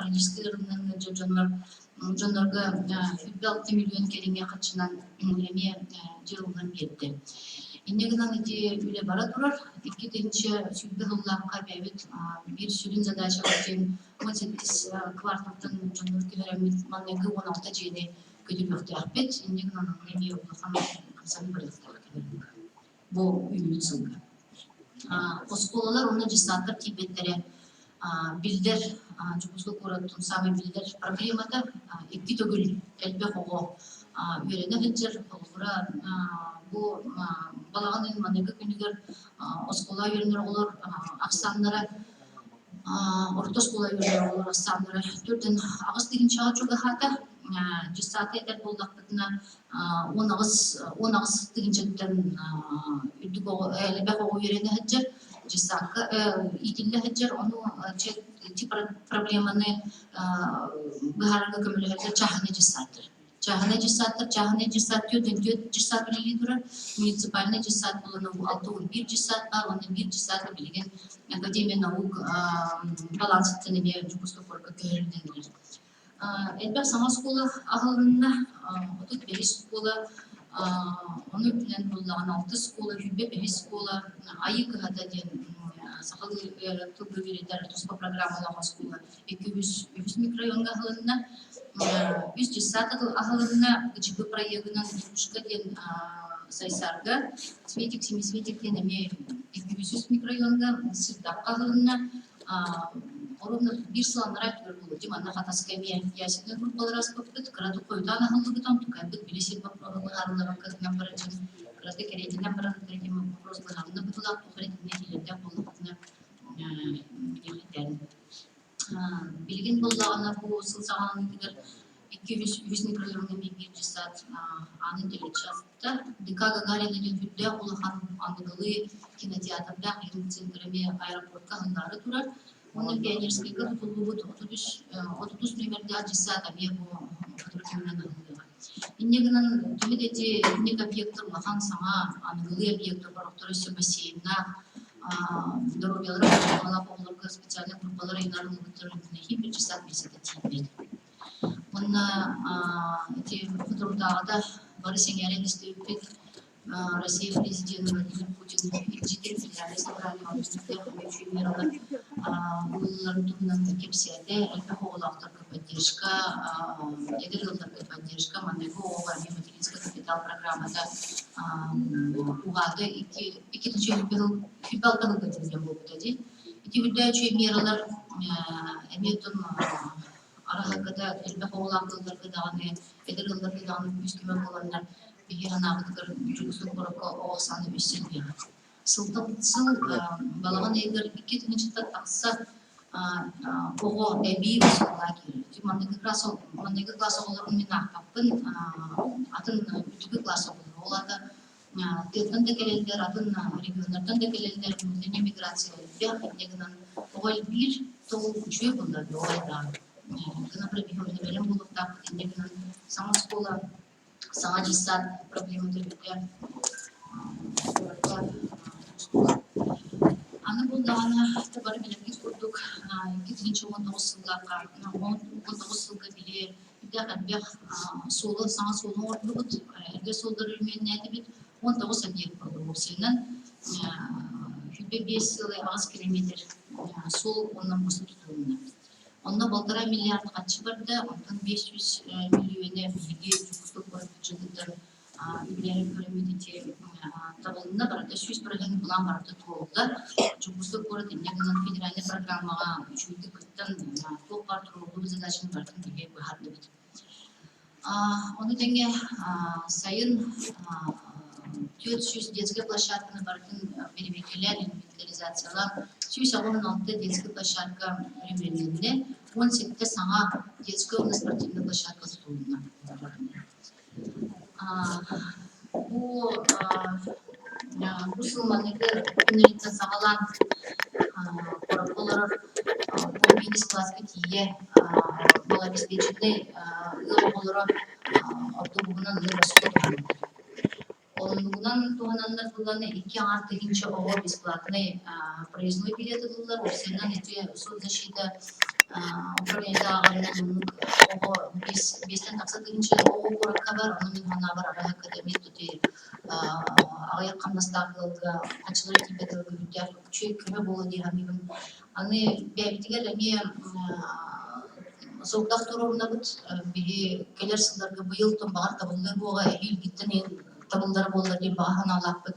регистрированный жонорга $6 миллион келинге качынан эме жылынан берди. Иннегенен эти үле бара турар, 2-нче сүйдөгөллакка бебит бир сүрүн задача өтен 18 кварталдан жонор керемет манеге 16 жени көтүлөктө акпет. Иннегенен эме улахан касан биректер. Бу үмүтсүнг. Осколалар оны жисаттар тибеттере билдер жукусу кораттын самый билдер проблемада 2 төгүл элбе кого үйрөнө хеджер олура бу балаганын манеге күнүгөр оскола үйрөнөр олор аксандара орто школа үйрөнөр олор аксандара төрдөн агыс деген чага чуга хата жисаты этер болдакпытына 10 деген жеттен үдүк элбе кого үйрөнө хеджер жисакка итилле хеджер ону тип проблеманы гарага көмөлөдө чаханы жисаттыр. Чаханы жисат төдөн жисат билген турар. Муниципальный жисат болону 6-1 жисат бар, оны 1 жисат билген Академия наук балансыттын эме жукусту корко көрүлдүнөр. Элбек сама школа агылына, отут 5 школа, оны билен боллаган 6 школа, хүбе 5 школа, айык хата ден сакал төгү беретер туспа программаларга школа 200 микрорайонга агылына, 100 жисат агылына жыгы проектынан ушка ден сайсарга, светик, семисветик ден эме 200 микрорайонга сырдакка агылына, Оровно бир сыланара түгөр болу. Диманна хатаскайме ясиден группалар аспыппыт, кырату койдан ахылдыгытан тукайбыт билесет бапарыларылар кадынан барачын. Кыраты керетинен баратын керетимен вопросларына бытылак тухаретине хилерде болугутна билетен. Билген боллагана бу сылсаганын тигер 200 микрорайонун бир жисат аны телечастта Дика Гагарина ден хүдде улахан андыгылы кинотеатрда ирим центреме аэропортка хындары турар. Onun pionirskayga tutulubut 30 номерде жисата бебу фотографияны алды. Иннегенен түмедети иннег объекттер лахан саңа ангылы объекттер бар окторосы бассейнна дорогалар ала болларга специальный группалар айнарын өттөрүнүнө хибир жисат бесете тийбейт. Онна эти фотографияда бары сеңерен истепет Россия президенты Владимир Путин жедел федеральный собрание улларын кепсияде элбехоолактарга поддержка, эдерлерге поддержка, манего овами материнская капитал программада угады 2-нче фибалдан көтөрүлгөн болуп атат. Эти үдөөчү мералар эметин арагада элбехоолактарга дагы эдерлерге дагы үстүмө болгондар Бигеранагыдыр жугустук корокко оосаны үсүнбү. Сыл балаган эгер 2-нче такса ого эби баскала кири. Мандыгы класс олорун мен актаппын атын бүтүгү класс олорда тылдан да келелдер атын региондардан да келелдер мундын миграциялар дегенен ой бир тол үчөө булда ойда. Гына пребивание белем болуп тапты дегенен сама школа Сама жисат проблема төрүндө аны булдагана табар менен курдук 2019 жылга биле бек солу саңа солу ордубут эрге солдор үрменин айтып 19 объект болду бусенен хүбе 5 жылы 10 километр сол ондан босо тутулуна. Онда 1,5 миллиард качы барды, ондан 500 миллионы билги жукустук бюджеттен билерин көрөмүдү табылына барда 100% булан барды толду. Жукустук город иннегенен федеральный программага 3-нче кыттан топ бар тургу задачаны бардын диге бахарды бит. Оны деңе сайын 400 детская площадканы бардын беребекелер, инвентаризациялар, 116 детская площадка временінде, 17 саңа детская спортивная площадка студына. Бұл сылманығы күнелітті сағалан қорапқолар 15 класска тие малобеспеченный ұлы автобугынан ұлы Оннан туганандар буланы 2+1 бесплатный проездной билеты булар. Осеннан эти соцзащита Ukureda ağırının o bizden taksatınca o kuraklar onun hana var ara akademi tuti ağaya kamnastaklığı açılır tibetel güdüler çünkü küme bolu diye hamim ani bebtiger ani soğukta tururuna bit bir gelir sınırda bu yıl tüm bahar tabulları boğa ehil gittin tabulları bollar diye bahan alap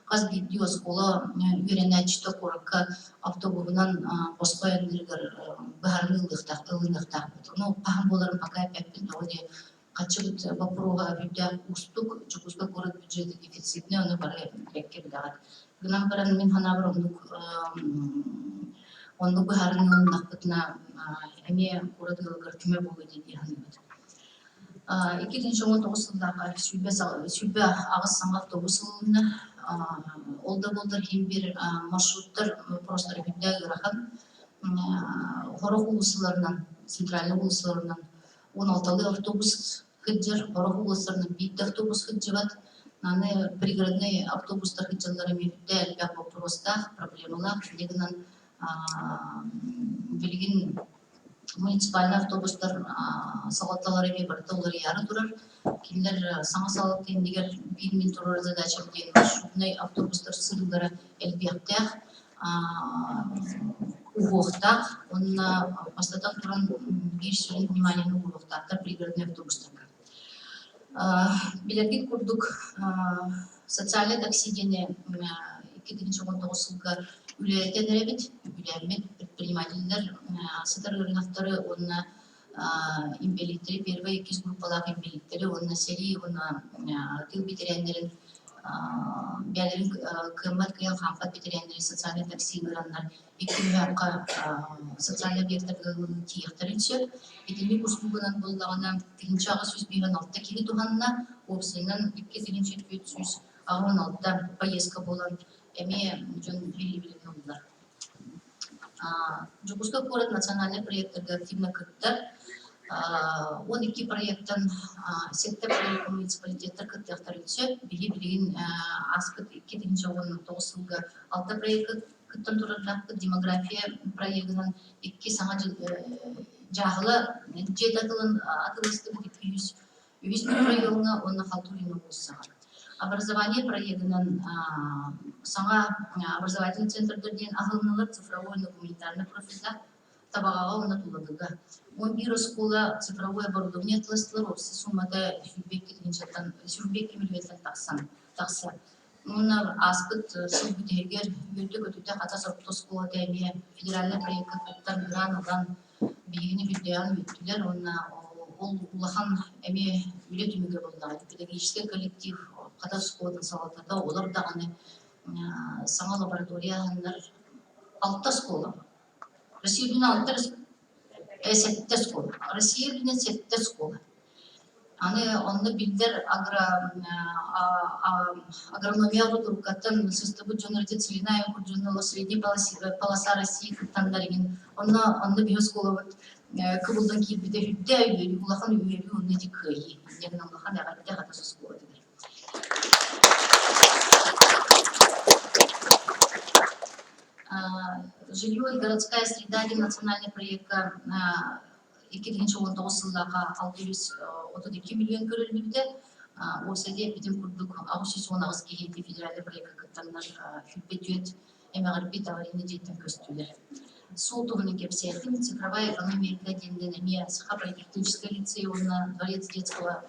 Kaz gidiyor skola yürene çıta korakka avtobusundan postoyanlarga baharlıqta ılınıqta. Ну пахан боларын пока пеппин тоди качыгыт вопрога бюджет устук чукуска город бюджеты дефицитный оны бары бекке бидагат. Гынан баран мен ханабыр онду бахарын ылынақпытына эме город ылгыр күмө болу деди ханыбыт. 2019 жылдагы сүлбе агыс саңга автобус ылына Олда болдар хим bir маршруттар просто репетиция рахан Хорох улусларынан, центральный улусларынан 16 автобус хыджыр, Хорох улусларынан 5 автобус хыджыбат. Наны пригородный автобустар хыджалары мебде әлбәк вопростах, проблемалар, дегеннән билген муниципальный автобустар салатталары мебарда улар яры турар. Кинлер саңа салат дигәр 1 мин турар задача дигән маршрутный автобустар сырылары әлбәктә Угохтах, он остаток туран більш внимание на угохтах, та пригородный автобустар. Билерге курдук социальный такси дене 2019 жылга үләтен рәбит, үләмет предпринимательлер сатыргырнактары онна имбелиттери первые 2 группалар имбелиттери онна серии онна тыл битерәннәрен бәлерин кыммат кыял хампат битерәннәре социальный такси гыраннар икимәкка социальный объектларга тиехтеринче итини услугынан буллагана тинче ага сүз бирен алтта кили туганна опсынан 2-3 агын алтта поездка болан эме жон били булар. Жукуска город национальный проекттарга активно кыттар. 12 проекттан сетте проект муниципалитеттер кыттыктарынча били-билигин аспыт 2019 жылга 6 проект кыттан турардакы демография проектынан 2 саңа жагыла жетатылын атылысты 200 районга онна халтурина болса. Образование проектынан саңа образовательный центрдерден агылналар цифровой гуманитарный профильда табагага онна туладыга. 11 школа цифровое оборудование тластылар опсы суммада Сүрбекке миллионтан такса. Муна аспыт сыл бүтегер өтө ката сорто школа деме федеральный проектка кыттан гранадан бигини бидян бүттүлөр онна ол улахан эме үлетүмүгө болду. Педагогический коллектив ката школадан салатада олар даганы саңа лабораториялар 6 школа. Россиядын 7 школа. Россиядын 7 школа. Аны онны билдер агрономия рукаттан сыстыбы жөнөртө целиная куржунала средний полоса России кыттандарыгин. Онны био школа кыбылдан кийбиде хүддө улахан үйөрү онны дикый. Дегенен улахан ягатта ката школа дедер. Жилье и городская среда национальный проект 2019 жылдага 632 миллион көрүлүүдө. Осыде бидин курдук агыс агыс кейти федеральный проект кыттандар хүлбетүет эмагырбит аварийный жеттен көстүлөр. Сол тугунун кепсиятин цифровая экономия денден эме саха политехническая лицей онна дворец детского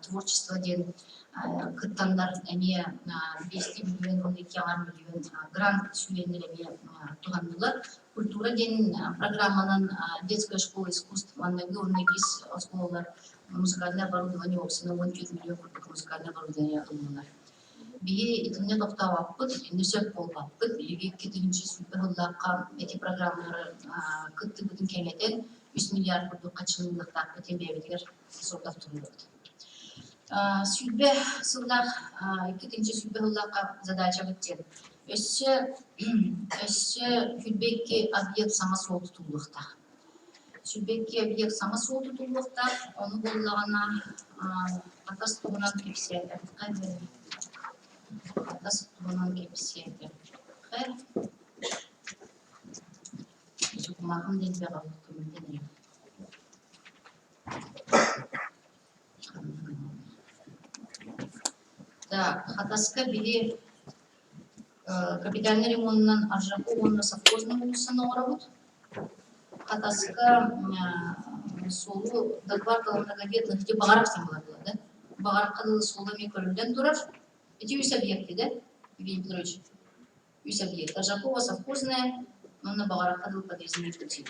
творчества ден кыттандар эме 200 миллион 12 миллион грант сүйлөнүлөр тугандылар. Культура ден программанан детская школа искусств маннеги оннегис школалар музыкальное оборудование опсына 14 миллион музыкальное оборудование алынылар. Бие итинне токтабаппыт, нөсөп болбаппыт, биги 2-нче сүлбе эти программалары кытты бүтүн кеңетен 3 миллиард курдук качылыктар тембебетер сордап турулат. Сүлбе сылдак 2-нче сүлбе сылдакка задача бүттен. Өссө хүлбекке объект саңа соо тутулукта. Сүлбекке объект саңа соо тутулукта, оны боллагана атас тугунан кепсиятер. Атас тугунан кепсиятер. Жукмагын денбе калды. Так, хатаска били капитальный ремонтнан аржаку онна совхозный улусына орабыт. Хатаска солу дагвар калымнага бетных те багарак сен была, да? Багарак калылы солами көрүлден турар. Эти үс объекты, да? Евгений Петрович. Үс объект. Аржакова совхозная, онна багарак калылы подъездный пути.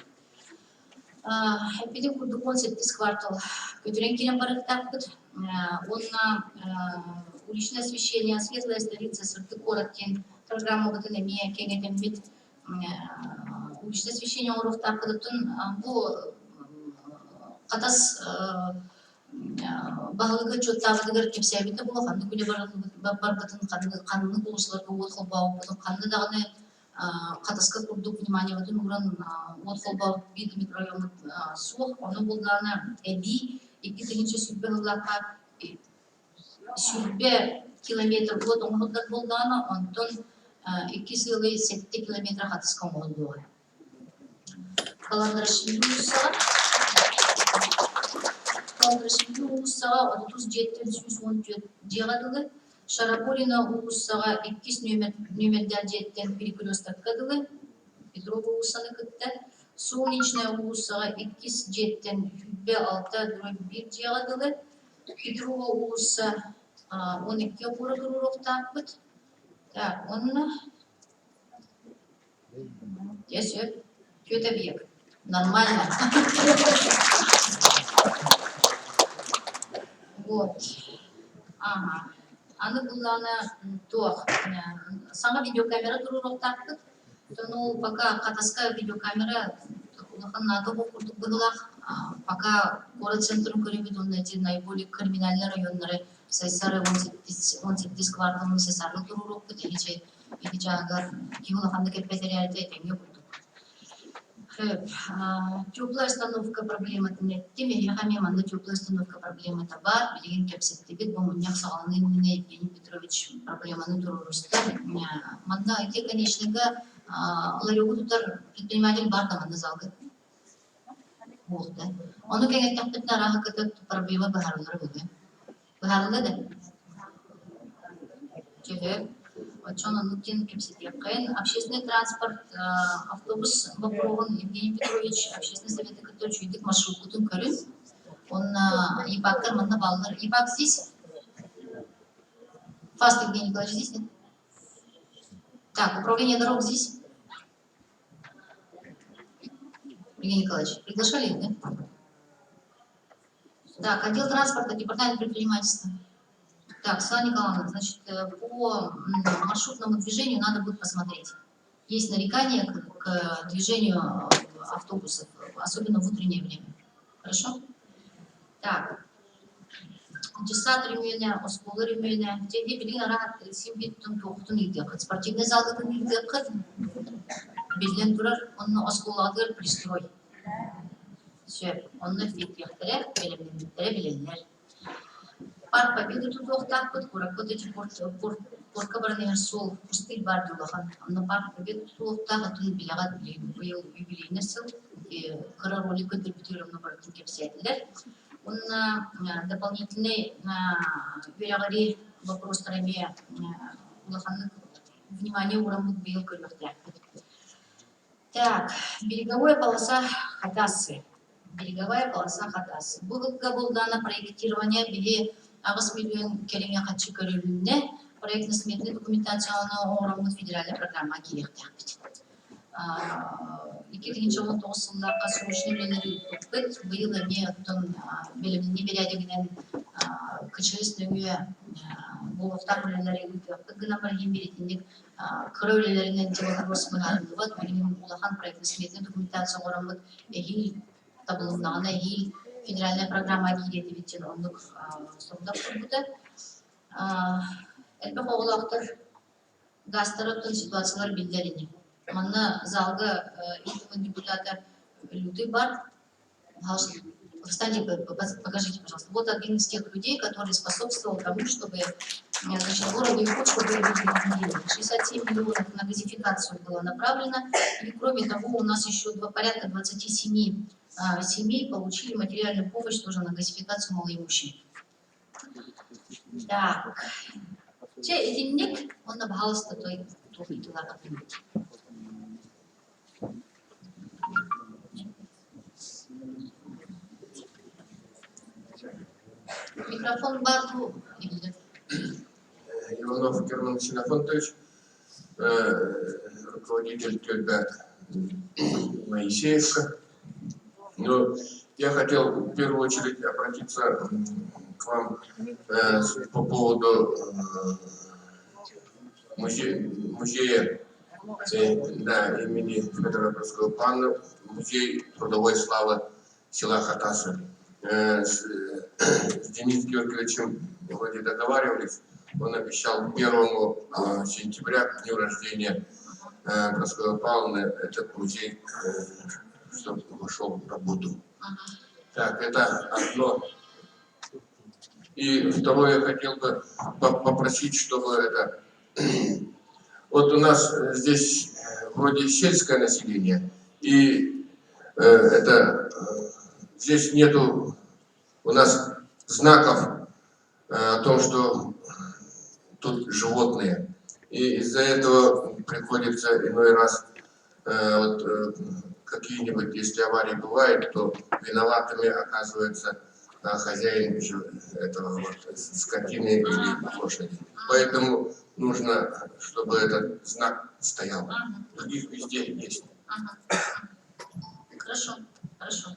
Эпидем курдукон сеттис квартал. Көтөрен келен барыктакпыт. Онна уличное освещение, светлая столица, сырты город, программа вот эта имея кенетен бит уличное освещение уровта, бу катас багылыгы чоттагыдыр кепсябите була канды күле барбатын канны булушуларга от колбау потом канды дагы катаска курдук внимание вот уран от колбау бит микрорайон сух оны булдана эби 2-нче сүрбелакка сүрбе километр вот оңготтар булдана онтон 2,7 километр катаска болду. Каландрашимду улуссага 37 жегадылы, Шараполина улуссага 2 нөмерден жеттен перекрестоккадылы, Петрова улуссаны кытта, Солнечная улуссага 2 жеттен хүббе 6-1 жегадылы, Петрова улусса 12 опора туруроктакпыт. Так, онна Ясё, тётя бег. Нормально. Вот. Ага. Аны буллана туах. Саңа видеокамера туруроктакпыт. Ну, пока катаска видеокамера надо курдук быгылах. Пока город центром көрөбүт, он эти наиболее криминальные районнары Сайсары 18 кварталын Сайсары турурокпут, или жагар киулаханды кеппетериалды этенге курдук. Теплая остановка проблема теми яхами манда теплая остановка проблема бар, билеген кепсеттебит, бомуньяк сагаланы именно Евгений Петрович проблеманы турурусты. Манда эти конечныга ларёгу тутар предприниматель бар да манда залгы. Болды. Оны кеңеттен бітін араға кітіп проблема бағарылары болды. Бағарылы да? Жөгі. Отчон Лукин кемсетек қайын. Общественный транспорт, автобус Бапровын Евгений Петрович, общественный совет который чуйдік маршруткутын көрін. Он ипактар мында балылар. Ипак здесь? Фаст Евгений Николаевич здесь, нет? Так, управление дорог здесь? Евгений Николаевич, приглашали их, да? Так, отдел транспорта, департамент предпринимательства. Так, Светлана Николаевна, значит, по маршрутному движению надо будет посмотреть. Есть нарекания к движению автобусов, особенно в утреннее время. Хорошо? Так. Часа ремейна, осколы ремейна. Теди билин ара симбиттун тоқтун идеқат. Спортивный залдың идеқат. Билен турар, онны осколадыр пристрой. Все, онны фитияқтыры, белемдері біленлер. Парк Победы тут тоқтақпыт, көракпыт эти портка баранер сол, пустыль бар дулахан. Онны Парк Победы тут тоқтақ, атын билеғат биыл юбилейный сыл, қыра роли көтірбітірімні бардың кепсетілер. Он дополнительный вероятный вопрос имея внимание уровня бил корректно. Так, береговая полоса Хатасы. Береговая полоса Хатасы. Было дано проектирование били 8 миллион келеме хатчы көрүлүнне проектно-сметный документационный уровня федеральная программа киректен. 2019 жылдарға срочный үйлері өтпет, бұйыл әме біліміне берядегінен күчілістігі болуқтар үйлері өтпет, ғына бір емберетіндік күрі үйлерінен деловоз мұнарымды бат, білімін болақан проектно-сметный документация орамыд әйіл табылымдағына әйіл федеральная программа киреті беттен ондық соңдақ тұрбыды. Әлбі қоғылақтыр гастырыптың ситуациялар білдеріне. Манна залга депутата Лютый бар. Встаньте, покажите, пожалуйста. Вот один из тех людей, который способствовал тому, чтобы Значит, городу Якутску были выделены деньги. 67 миллионов на газификацию было направлено. И кроме того, у нас еще порядка 27 семей получили материальную помощь тоже на газификацию малоимущих. Так. Че, единник, он набрался той туфлитулара. Микрофон Барту. Иванов Герман Синофонтович, руководитель ТЭКа Моисеевка. Но я хотел в первую очередь обратиться к вам по поводу музея имени Федора Проскоя-Павловна, музей трудовой славы села Хатасы. С Денисом Георгиевичем вроде договаривались. Он обещал 1 сентября, к дню рождения Проскоя Павловны, этот музей, чтобы вошел в работу. Так, это одно. И второе, я хотел бы попросить, чтобы это... Вот у нас здесь вроде сельское население, и здесь нету у нас знаков о том, что тут животные. И из-за этого приходится иной раз какие-нибудь, если аварии бывают, то виноватыми оказывается хозяин этого скотины или лошади. Поэтому нужно, чтобы этот знак стоял. Других везде есть. Хорошо, хорошо.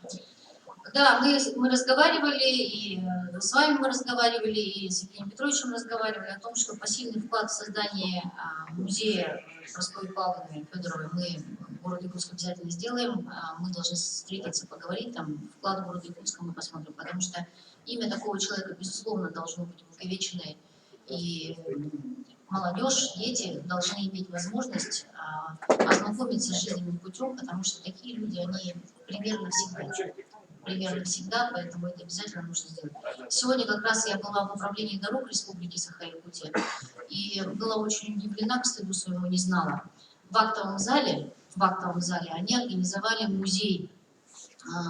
Да, мы разговаривали, и с вами мы разговаривали, и с Евгением Петровичем разговаривали о том, что посильный вклад в создание музея Проскои Павловны Федоровой мы в городе Якутск обязательно сделаем. Мы должны встретиться, поговорить, там вклад в города Якутска мы посмотрим, потому что имя такого человека, безусловно, должно быть увековеченное, и молодежь, дети должны иметь возможность ознакомиться с жизненным путем, потому что такие люди, они примерно всегда, поэтому это обязательно нужно сделать. Сегодня как раз я была в управлении дорог Республики Саха-Якутия и была очень удивлена, к стыду своему не знала. В актовом зале они организовали музей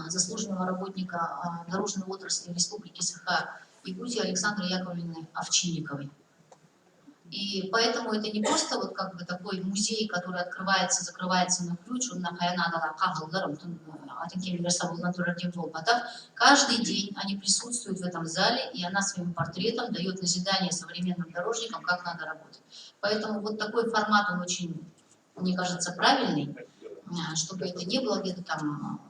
заслуженного работника дорожной отрасли Республики Саха-Якутия Александры Яковлевны Овчинниковой. И поэтому это не просто вот как бы такой музей, который открывается, закрывается на ключ, он каждый день они присутствуют в этом зале, и она своим портретом дает назидание современным дорожникам, как надо работать. Поэтому вот такой формат, он очень, мне кажется, правильный, чтобы это не было где-то там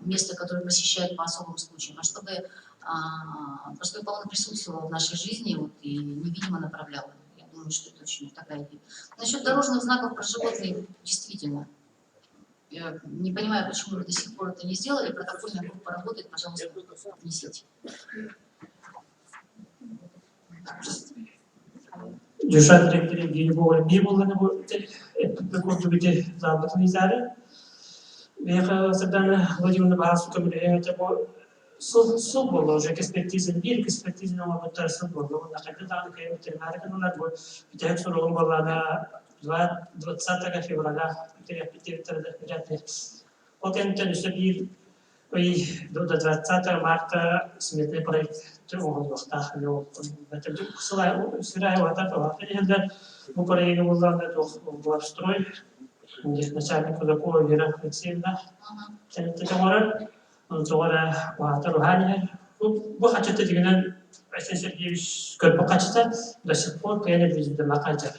место, которое посещают по особым случаям, а чтобы Проскоя Павловна присутствовала в нашей жизни вот, и невидимо направляла. Я думаю, что это очень такая идея. Насчет дорожных знаков про животных, действительно, я не понимаю, почему вы до сих пор это не сделали. Протокольная группа работает, пожалуйста, несите. Жушат директоры Гильбовар Бибуланы это заработанные зары. Я садана Владимир Бахасу это суд было уже экспертиза бир, экспертиза на вот суд было. На когда такая ветеринарная на вот так суром была на 20 февраля это вот это бир и до 20 марта сметный проект он вахтах но это сырая вот это это мы проект был на то в строй где начальник такого Вера Алексеевна это говорит Зора Ватарухани, бухачата дигнан Сергеевич Карпакачта до сих пор пели везде Макаджа.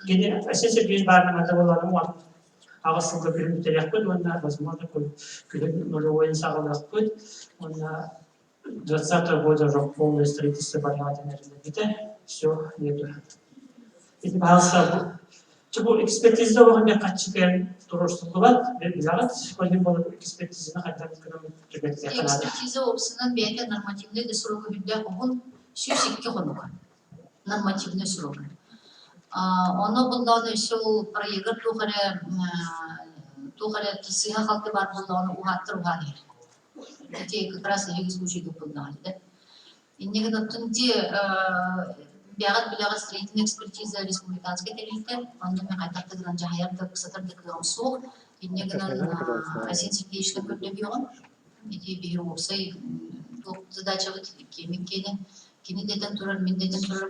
Где Сергеевич Барна Матавалана Муат, а вас уже переместили он на возможно нулевой инсагонахпут, он на 20 года уже полное строительство бариады на все нету. И бахаса чего экспертиза вагоне качкан турушты булат, билат, вагоне был экспертиза на хатан экспертиза опсынан бәйті нормативный срока библя когун сюсикке хонука. Нормативный срок. Оно было все проиграть тухаре сыха халты бар было оно ухаттыр ухани. Эти как раз и случай допълнали, да? И никогда тунде бягат билага строительная экспертиза республиканской территории, он на кайтакта гран жахаярда ксатырдык ромсух, и негнан Асен Сергеевичка көрдебион, эти бирусай, задача вот кемиккене, кини детен турар, мин детен турар,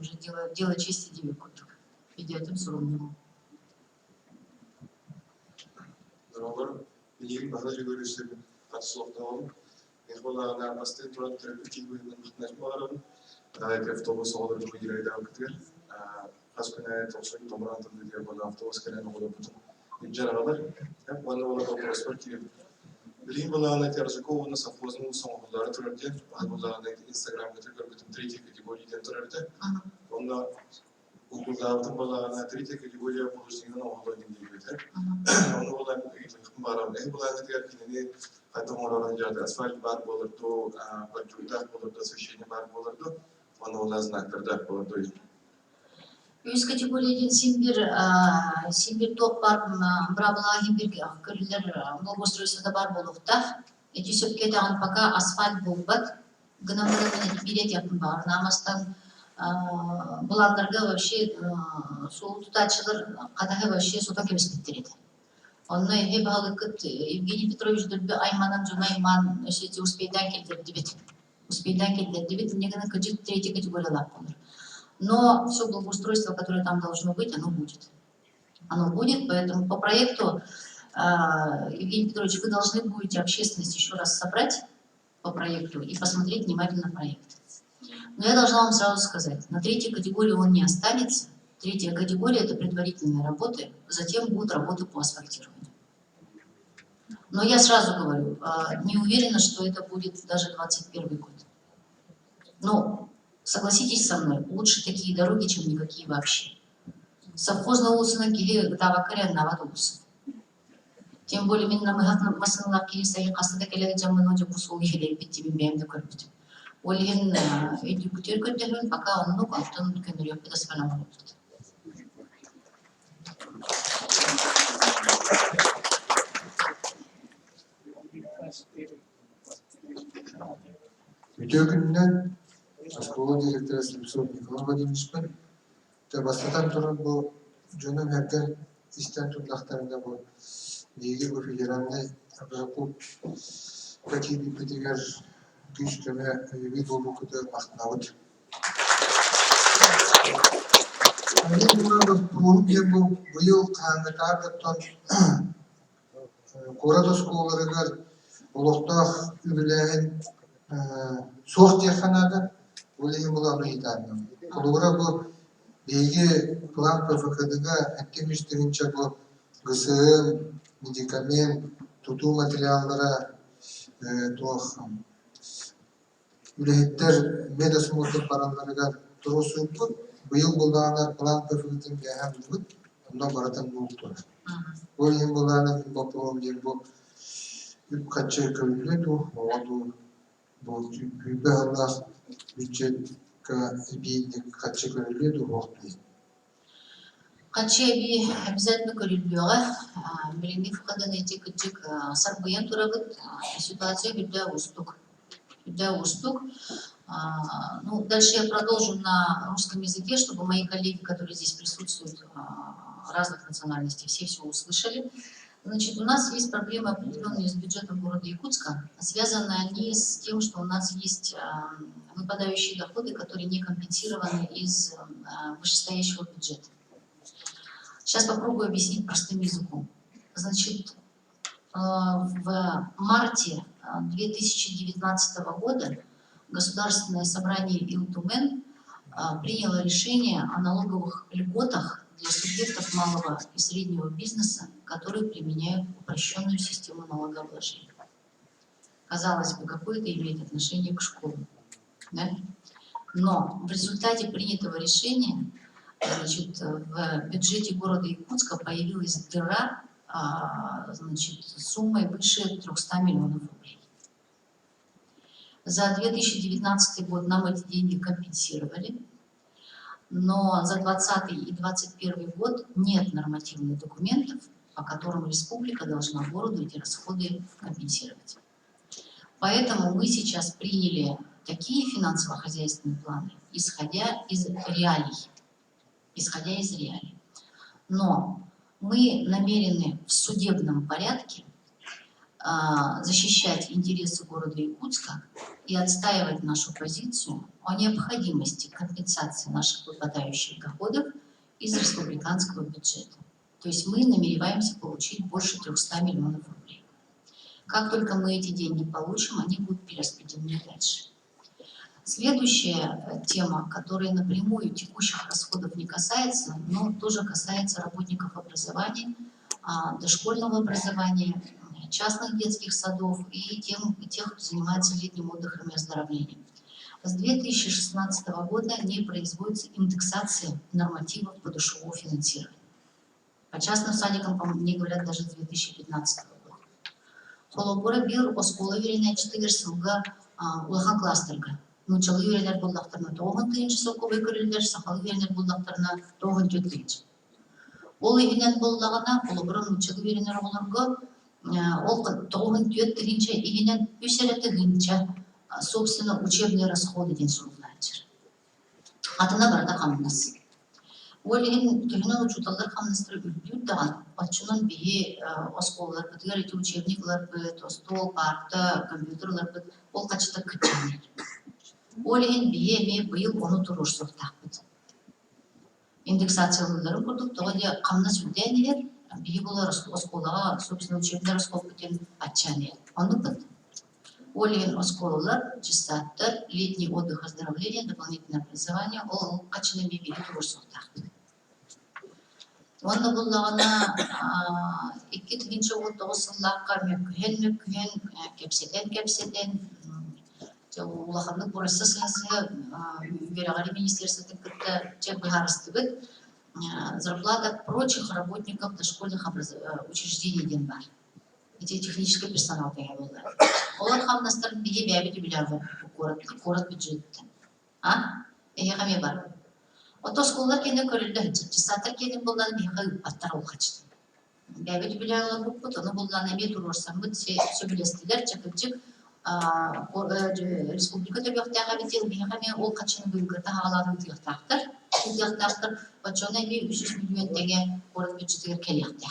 уже дело чести девик кутук. Идётим сурумному. Здорово. Билим бахла жигөрүсү катсылыктагым. Эхолана бастын туран терапевтик начмаларын. Автобус олар жигөрүдө өтүр. Хаскана тосой томрантын деген бул автобус келен болуп отур. Жаралар. Хеп баны олар вопрос кирип. Билим буланы тержиковны совхозның соңгылары тураркен. Буланы Инстаграмда көргөтүм третий категориядан турарды. Онда Google-даутын балағана третья категория полученияны оғылайын дейбетер. Оны олар барам. Бұланы дегер кенені қайтым орағын жады. Асфальт бар болырды, бәлкүлдақ болырды, освещение бар болырды. Оны олар знактырдақ болырды. Үз категориядан симбир топ бар, брабылагин бір көрілер благоустройствода бар болуқта. Эти сөпке тағын пока асфальт болбат. Гынамырын берет япын бар. Намастан буландырга вообще суу тутачылар кадагы вообще суда кебиспеттерет. Онно эге багылыкыт Евгений Петрович дөрбө айманан жонайман өсөтө успейдан келдирди бит. Успейдан келдирди бит, негана кыжык третья категориялар болор. Но все благоустройство, которое там должно быть, оно будет. Оно будет, поэтому по проекту, Евгений Петрович, вы должны будете общественность еще раз собрать по проекту и посмотреть внимательно проект. Но я должна вам сразу сказать, на третьей категории он не останется. Третья категория – это предварительные работы, затем будут работы по асфальтированию. Но я сразу говорю, не уверена, что это будет даже 2021 год. Но согласитесь со мной, лучше такие дороги, чем никакие вообще. Совхозная улица на Кире, Тавакаря, Навадулуса. Тем более, мы на Масанлах Кире, Саи, Кастада, Каля, Джаманоди, Бусул, Хилей, Питти, Бимбем, Декарпити. Олин эдюктер көтөлүн, пока он ну кантон көнөрөп педасфана болуп. Үтөкүннөн школа директору Слепцов Николай Владимирович пен бастатан туран бу жөнөм эрдер истен турлактарында бу деги бу федеральный абрапу катиби петигер güçleme bir dolukta mahnavat. Bu yıl kanıtardıktan Korada şkollarıgar Uluqtaq übüleğin soğuk yakanadı. Olayım bulanı hitanım. Kulura bu bilgi plan PFK'dıga etkimiştirince bu gısığın, medikament, tutu materyallara Ülehitler medasımızda paranlarıgar turusu bu. Bu yıl bulanlar plan PFK'dın gehen bulun. Ondan baratan buluktur. Olayım bulanı bir bakımım yer bu. Kaçı köylüydü, oldu bu büyük Allah bütçe bir kaçı köylüydü, oldu. Kaçı bir обязательно көрүлбөгө билимди фукадан эти кычык сарбыян турабыт ситуация Бюда устук. Ну, дальше я продолжу на русском языке, чтобы мои коллеги, которые здесь присутствуют, разных национальностей, все услышали. Значит, у нас есть проблемы определенные с бюджетом города Якутска. Связаны они с тем, что у нас есть выпадающие доходы, которые не компенсированы из вышестоящего бюджета. Сейчас попробую объяснить простым языком. Значит, в марте 2019 года Государственное собрание Илтумен приняло решение о налоговых льготах для субъектов малого и среднего бизнеса, которые применяют упрощенную систему налогообложения. Казалось бы, какое это имеет отношение к школе. Да? Но в результате принятого решения, значит, в бюджете города Якутска появилась дыра, значит, суммой выше 300 миллионов рублей. За 2019 год нам эти деньги компенсировали, но за 2020 и 2021 год нет нормативных документов, по которым республика должна городу эти расходы компенсировать. Поэтому мы сейчас приняли такие финансово-хозяйственные планы, исходя из реалий. Но мы намерены в судебном порядке защищать интересы города Якутска и отстаивать нашу позицию о необходимости компенсации наших выпадающих доходов из республиканского бюджета. То есть мы намереваемся получить больше 300 миллионов рублей. Как только мы эти деньги получим, они будут перераспределены дальше. Следующая тема, которая напрямую текущих расходов не касается, но тоже касается работников образования, дошкольного образования, частных детских садов и тех, кто занимается летним отдыхом и оздоровлением. С 2016 года не производится индексация нормативов подушевого финансирования. По частным садикам, мне говорят, даже с 2015 года. Холобора бир оскола верене 4 сылга улахан кластерга. Нучалы верелер булдактарына 9 сылга көйкөрелер, сахалы верелер булдактарына 9. Ол игинен булдагана холобора нучалы верелер оларга ол 9 игинен үсерете гынча собственно учебные расходы ден сурулайчыр. Атына барда камнас. Олеген төгінен учуталдар камнастыры үлдүр даган, отчунан бие осколалар бітігер эти учебниклар бит, стол, парта, компьютерлар бит, ол качта кычанер. Олеген бие ме быйыл оны туруш соқтақ бит. Индексациялыларын көрдік, тоғаде камнас үлдәнелер, бие болар осколаға, собственно учебный расход бітен атчанер. Оны бит. Олеген осколалар, чистаттар, летний отдых, оздоровление, дополнительное образование, ол качаны бие туруш соқтақ бит. Онда буллагана 2-нче 19 сыллакка мөккүен кепсетен улаханны бурасы сынсы Верагали министерството кытта чек быгарыстыбыт зарплата прочих работников дошкольных учреждений ден бар. Эти технический персонал деген булар. Олар хамнастар биге бәбит биләр город бюджетте. Каме бар. Отосколлар кене көрүлдө, чистаттар кене булдан бияга аттар олгачты. Бәбит биләләр буппут, аны булдан эме турсам бит сөбелестилер, чакыпчык республика төбөктөгө бител бияга ол качыны бөлгөрдө хагаларын тыяктактыр, почона 300 миллион теңге город бюджетиге келектер.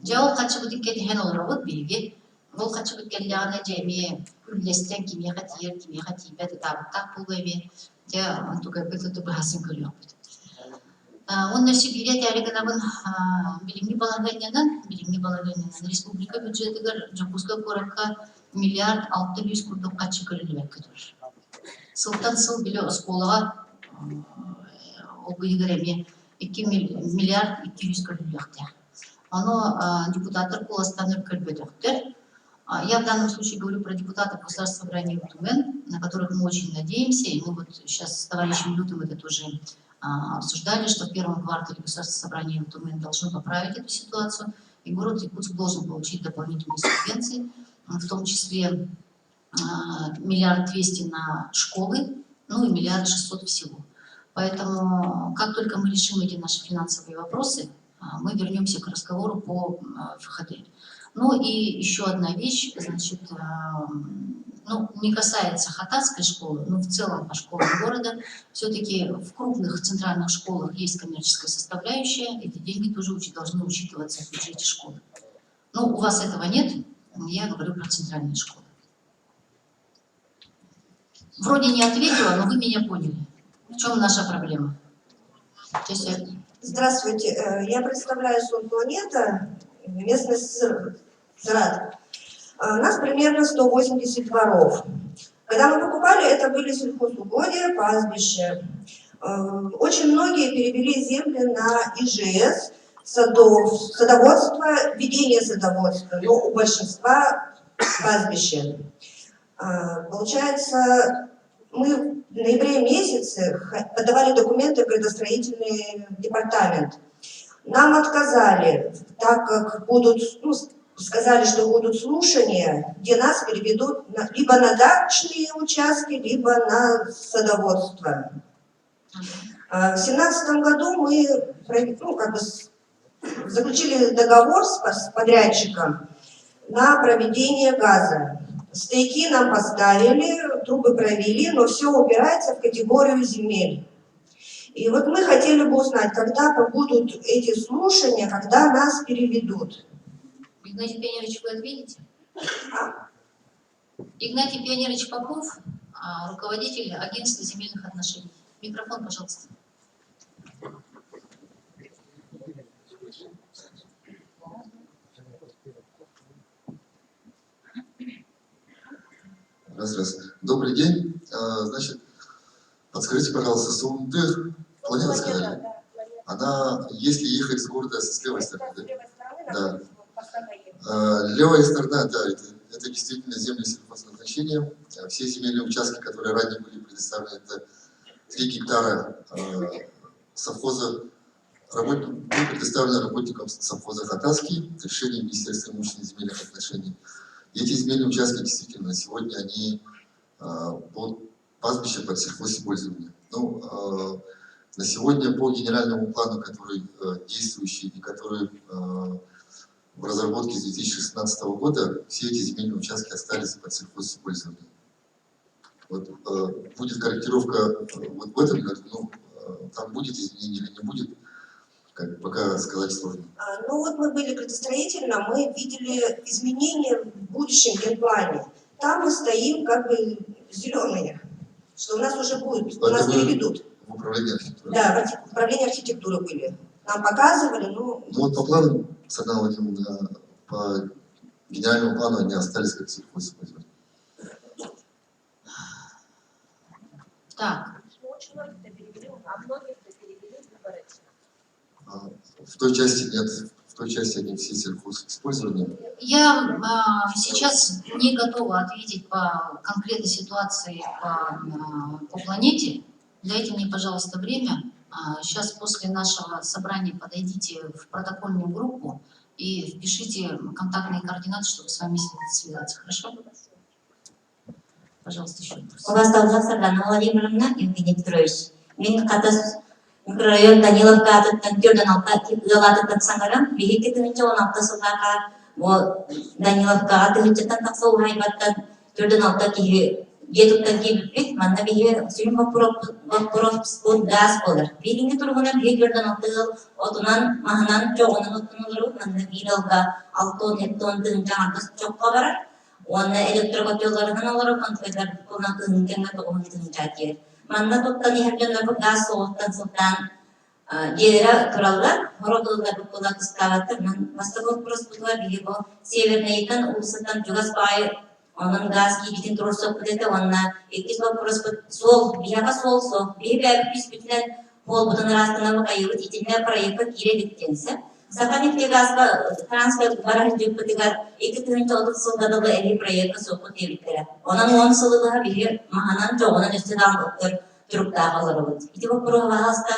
Жау качы бит кетен олорот биге, ол качы бит келгәне жеме үллестен кимияга тибет табыттак булбайбы. Я только это bahasın kılıyor. Onun için bilet yargılanın bilimli balagayından Respublika büdjetiger Jakutska korakka milyar 640 kaçı kırılıyor. Sıltan sıl bile oskolağa o büyügeremi 2 milyar 200 kırılıyor. Onu депутаттар коластанып көлбөдөктөр. Я в данном случае говорю про депутатов Государственного собрания Тумен, на которых мы очень надеемся. И мы вот сейчас с товарищем Лютым это тоже обсуждали, что в первом квартале Государственное собрание Тумен должно поправить эту ситуацию. И город Якутск должен получить дополнительные субвенции, в том числе 1 200 000 на школы, ну и 1 600 000 всего. Поэтому как только мы решим эти наши финансовые вопросы, мы вернемся к разговору по ФХД. Ну и еще одна вещь, значит, не касается Хататской школы, но в целом по школам города. Все-таки в крупных центральных школах есть коммерческая составляющая, эти деньги тоже должны учитываться в бюджете школы. Но у вас этого нет, я говорю про центральные школы. Вроде не ответила, но вы меня поняли. В чем наша проблема? Здравствуйте, я представляю сон Планета, местность Сарат. У нас примерно 180 дворов. Когда мы покупали, это были сельхозугодия, пастбища. Очень многие перевели земли на ИЖС, садоводство, ведение садоводства, но у большинства пастбища. Получается, мы в ноябре месяце подавали документы в градостроительный департамент. Нам отказали, так как будут, сказали, что будут слушания, где нас переведут либо на дачные участки, либо на садоводство. В 2017 году мы заключили договор с подрядчиком на проведение газа. Стояки нам поставили, трубы провели, но все упирается в категорию земель. И вот мы хотели бы узнать, когда будут эти слушания, когда нас переведут. Игнатий Пионерович, вы ответите? Игнатий Пионерович Попов, руководитель агентства земельных отношений. Микрофон, пожалуйста. Раз. Добрый день. Значит, подскажите, пожалуйста, Сумдыр, планета, сказали? Она, если ехать с города с левой стороны, да. Левая сторона, да, это действительно земли сельхозназначения. Все земельные участки, которые ранее были предоставлены, это 3 гектара совхоза, были предоставлены работникам совхоза Хатаски решением Министерства имущественных земельных отношений. И эти земельные участки действительно на сегодня они под пастбище, под сельхозиспользование. Ну, на сегодня по генеральному плану, который действующий и который в разработке с 2016 года, все эти земельные участки остались под сельхозиспользование. Вот, будет корректировка вот в этом году, ну, там будет изменение или не будет, пока сказать сложно. Ну вот мы были градостроительно, мы видели изменения в будущем генплане. Там мы стоим как бы зеленые, что у нас уже будет, у нас переведут. В управлении архитектуры. Да, в управлении архитектуры были. Нам показывали, ну... Ну вот по плану, Садна Владимировна, по генеральному плану они остались как сельхозиспользование. Так. В той части нет, в той части они все сельхозиспользования. Я сейчас не готова ответить по конкретной ситуации по планете. Дайте мне, пожалуйста, время. Сейчас после нашего собрания подойдите в протокольную группу и впишите контактные координаты, чтобы с вами связаться. Хорошо? Пожалуйста, еще вопрос. У вас должна Сардана Владимировна Евгений Петрович. Мин катас микрорайон Даниловка аттан тюрдан алта ялататтан саңарам. Бихики тынча он алта сылака о Даниловка атыгычтан таксол хайбаттан тюрдан алта киһи Едуттан кибит манна бихи сүйін вапоров спот газ болар. Биринги тургунан бихи тюрдан алтыл отунан маханан чоғынан оттунулыру манна биралга алтон еттон тынча артас чоққа барар. Онна электрокотелларынан олар контвейлер кулан кыһынкенге тоғын тынча кер. Манна тоттан ихерденлер газ соғыттан сылтан жедера тураллар, хородулар букула кыставаттыр. Ман бастагот проспутуа бихи бо севернейтан улсытан жугас бай onun gaz kibitин turursak budete onna ekis вопрос сол бияга сол бебе biz bütünen bol budan rastına bak ayırt itinle proyekta kire gitkense Sakanifte gazga transfer baraj jüpetigar iki tığınca otuz sılda da eli proyekta soku tevitlere. Onun 10 sılı daha bir mahanan çoğunun üstüden otur Türk dağaları oldu. İti bu prova hasta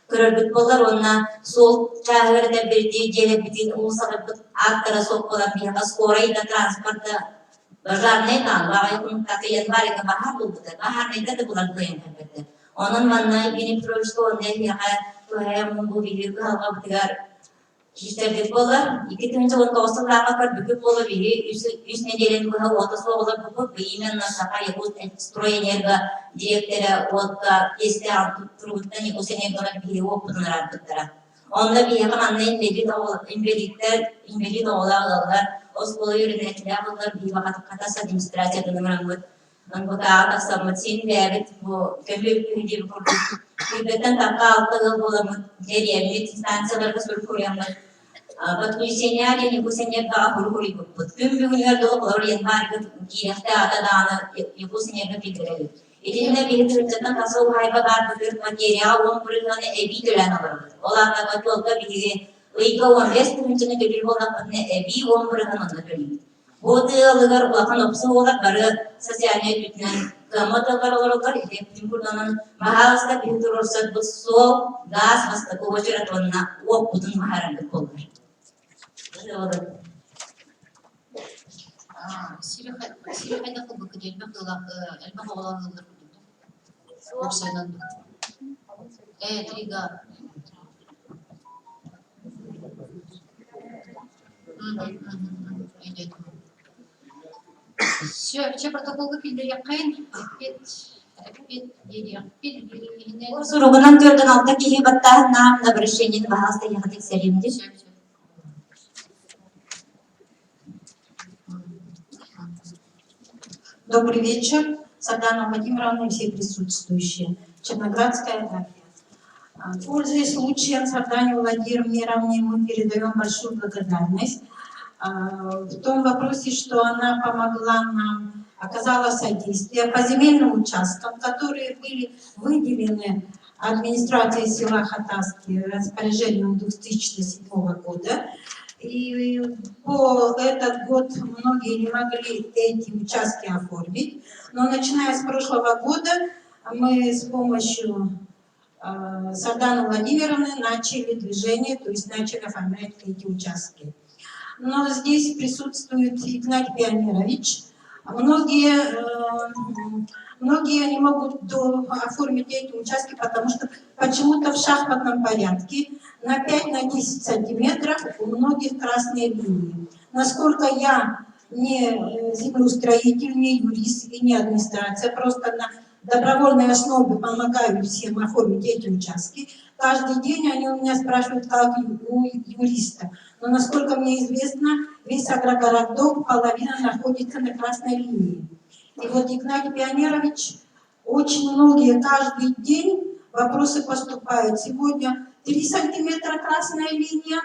körürbüt bollar onna sol çağırda bir diye celebitin ulusal aktarı sokulan biyaga skorayı da transferda Bajar ne kan, bağayın katiyen var ya bahar buldu. Bahar ne de bulan koyun kapıda. Onun manna beni projesi ondan ya koyayım bu video kalma bitigar. İşte bir bolar, iki tane on dostum rakakar büyük bolar biri üstüne gelen bu hava otası bolar bu beyimen nasaka yapıp stroyenerga direktere otta este artık turuttan yoksener dolar biri o bunlar tutara. Onda bir yakın anlayın dedi de o imbeli de olarlar. Oskolu yürünetler bunlar bir vakit katası administrasya dönümünün bu kağıt samatsin ve bu kömür bir kurdu. Birden takka altığı bulamı geriye instansiyalar kısır koyamaz. Bak bu senyer yani bu senyer daha hurhuri bu. Tüm bir günler dolu olur yanlar ki hafta dağına bu senyer bir gidelim. İlinde bir türden kasıl hayba gardır materyal on burundan evi dölen olur. Olan da katılda bir Uyga on best türüncüne dölür olan evi on burundan dölür. Bu dağlılar bakın opsu olarak barı sosyalne bütünen gamatalar olarak iletişim kurdanın mahalasta bir durursa bu sol gaz hasta kovaçıra tonuna o budun maharanlık olur. Сирихайда хубы кыдельбе кылак элбе хоголаңылыр кудуду. Оксайдан. Трига. Сөп протоколга килдер якын. Эппет директор Суругунан төрдөн алта киһи баттаһынан обращениени баһаста яха тексеримди. Добрый вечер, Сардана Владимировна и все присутствующие. Черноградская епархия. Пользуясь случаем, Сардане Владимировне мы передаем большую благодарность в том вопросе, что она помогла нам, оказала содействие по земельным участкам, которые были выделены администрацией села Хатаски распоряжением 2007 года. И по этот год многие не могли эти участки оформить, но начиная с прошлого года мы с помощью Сарданы Владимировны начали движение, то есть начали оформлять эти участки. Но здесь присутствует Игнатий Пионерович. Многие не могут оформить эти участки, потому что почему-то в шахматном порядке на 5-10 сантиметров у многих красные линии. Насколько я не землеустроитель, не юрист и не администрация, просто на добровольной основе помогаю всем оформить эти участки. Каждый день они у меня спрашивают, как у юриста. Но насколько мне известно, весь агрогородок, половина находится на красной линии. И вот Игнатий Пионерович, очень многие, каждый день вопросы поступают. Сегодня 3 сантиметра красная линия,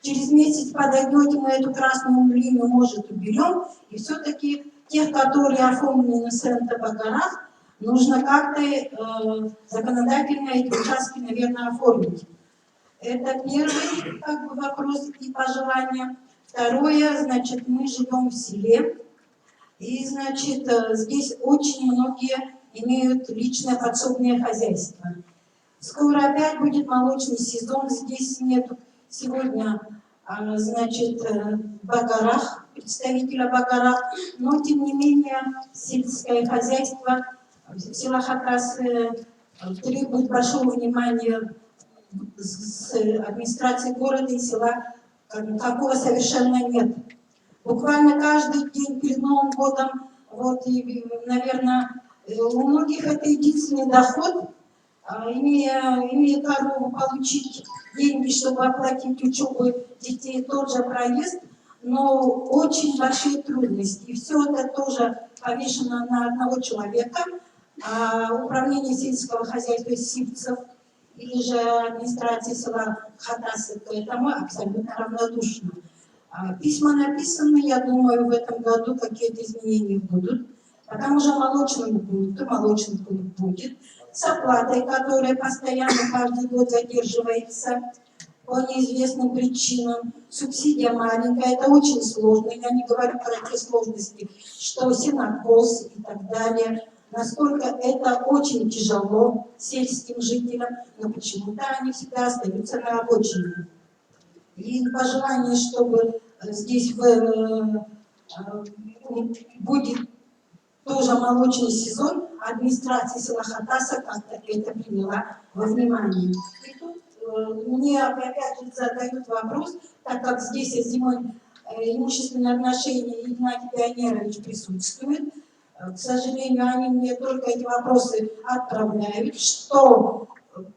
через месяц подойдете, мы эту красную линию, может, уберем. И все-таки тех, которые оформлены на СНТ горах, нужно как-то законодательно эти участки, наверное, оформить. Это первый вопрос и пожелание. Второе, значит, мы живем в селе. И, значит, здесь очень многие имеют личное подсобное хозяйство. Скоро опять будет молочный сезон. Здесь нет сегодня, значит, Багарах, представителя Багарах. Но, тем не менее, сельское хозяйство села Хатас требует большого внимания с администрации города и села. Такого совершенно нет. Буквально каждый день перед Новым годом, вот, и, наверное, у многих это единственный доход, имея корову, получить деньги, чтобы оплатить учебу детей, тот же проезд, но очень большие трудности. И все это тоже повешено на одного человека. Управление сельского хозяйства Сивцев или же администрация села Хатасы к этому абсолютно равнодушна. Письма написаны, я думаю, в этом году какие-то изменения будут. Потому что молочный пункт будет с оплатой, которая постоянно каждый год задерживается по неизвестным причинам. Субсидия маленькая, это очень сложно. Я не говорю про те сложности, что сенокос и так далее. Насколько это очень тяжело сельским жителям, но почему-то они всегда остаются на обочине. И пожелание, чтобы здесь будет тоже молочный сезон, администрация села Хатаса как-то это приняла во внимание. И тут мне опять же задают вопрос, так как здесь зимой имущественные отношения Игнатий Пионерович присутствует, к сожалению, они мне только эти вопросы отправляют, что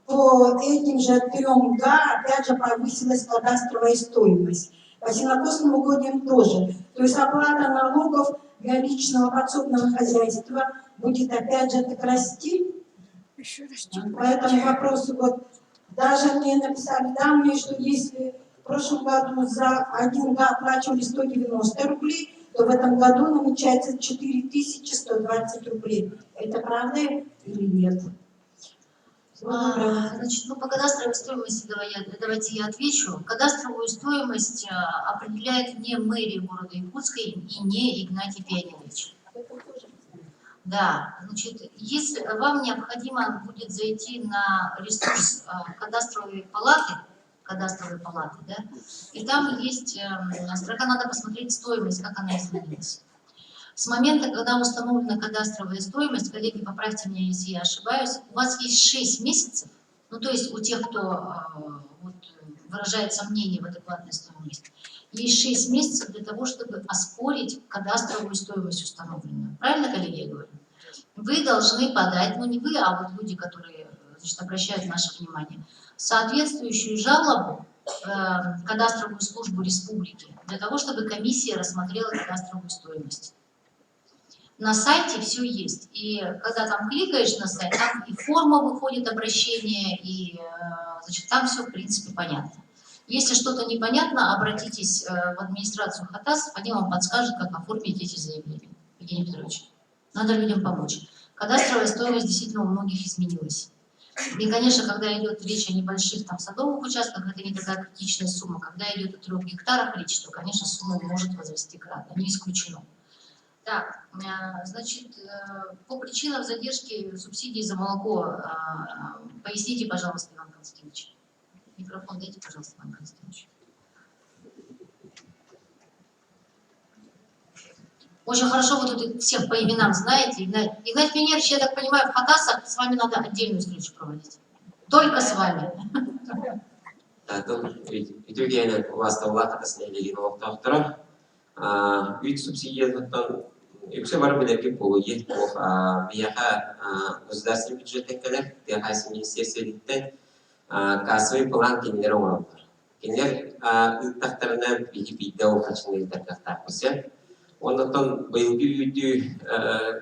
по этим же 3 га опять же повысилась кадастровая стоимость. По сенокосным угодьям тоже. То есть оплата налогов для личного подсобного хозяйства будет опять же так расти. По этому вопросу вот даже мне написали данные, что если в прошлом году за 1 га оплачивали 190 рублей, то в этом году намечается 4120 рублей. Это правда или нет? Значит, по кадастровой стоимости давайте я отвечу. Кадастровую стоимость определяет не мэрия города Якутска и не Игнатий Пионерович. Да, значит, если вам необходимо будет зайти на ресурс кадастровой палаты, да, и там есть строка, надо посмотреть стоимость, как она изменилась. С момента, когда установлена кадастровая стоимость, коллеги, поправьте меня, если я ошибаюсь, у вас есть 6 месяцев, ну то есть у тех, кто вот, выражает сомнение в адекватной стоимости, есть 6 месяцев для того, чтобы оспорить кадастровую стоимость установленную. Правильно, коллеги, я говорю? Вы должны подать, ну не вы, а вот люди, которые, значит, обращают наше внимание, соответствующую жалобу в кадастровую службу республики для того, чтобы комиссия рассмотрела кадастровую стоимость. На сайте все есть. И когда там кликаешь на сайт, там и форма выходит, обращение, и значит, там все в принципе понятно. Если что-то непонятно, обратитесь в администрацию Хатасов, они вам подскажут, как оформить эти заявления. Евгений Петрович, надо людям помочь. Кадастровая стоимость действительно у многих изменилась. И, конечно, когда идет речь о небольших там садовых участках, это не такая критичная сумма. Когда идет о 3 гектарах речь, то, конечно, сумма может возрасти кратно, не исключено. Так, значит, по причинам задержки субсидий за молоко, поясните, пожалуйста, Иван Константинович. Микрофон дайте, пожалуйста, Иван Константинович. Очень хорошо вы тут всех по именам знаете. Игнат Венерович, я так понимаю, в Хатасах с вами надо отдельную встречу проводить. Только с вами. Итогия у вас там лакатас не лили, но второе. Ведь субсидия Юксе бар билеки полует по бияха государственный бюджет экелер, бияха с министерством кассовый план кинер уам. Кинер тахтарнан бихи бидау хачнил тахтар кусе. Он отон байлги үйдü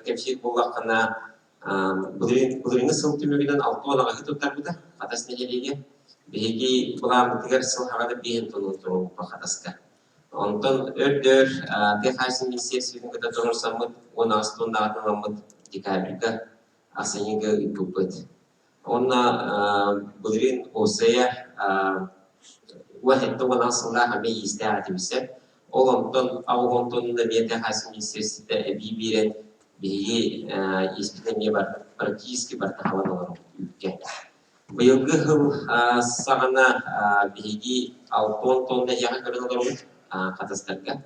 кемшит буллакана булрины сылтымыгынан алтуалага хитуттар буда хатас нелеге бихи булам тигер сылхагада биен тонун по хатаска. Онтон өрдөр техасин министерством когда тоже самый он астонда атнамыт декабрьга асенега икупет. Он булрин осея واحد طبعا أصلا هم يستعد بسه أو أنتون نبيه حاسم يسير بيبيرن بيجي يسمى بركيز كبرتهاون ورم يبكي بيوجه سعنا بيجي أو تون نجاح كرنا ورم катастрофа.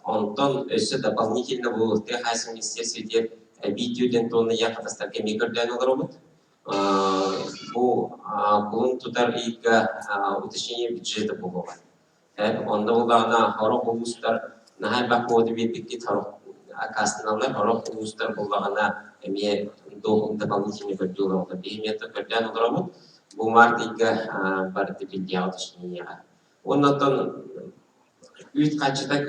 Онтон өсө дополнительно бул техасин министерстве видеоден тонны я катастрофа микроден робот. Бул тутар ига уточнение бюджета было. Онда улана хорок улустар нахай бакоды бипики хорок акастыналар хорок улустар буллагана эме дополнительный бюджет бимета каден робот. Бул мартига барты видео уточнение. Оннан үйт качыда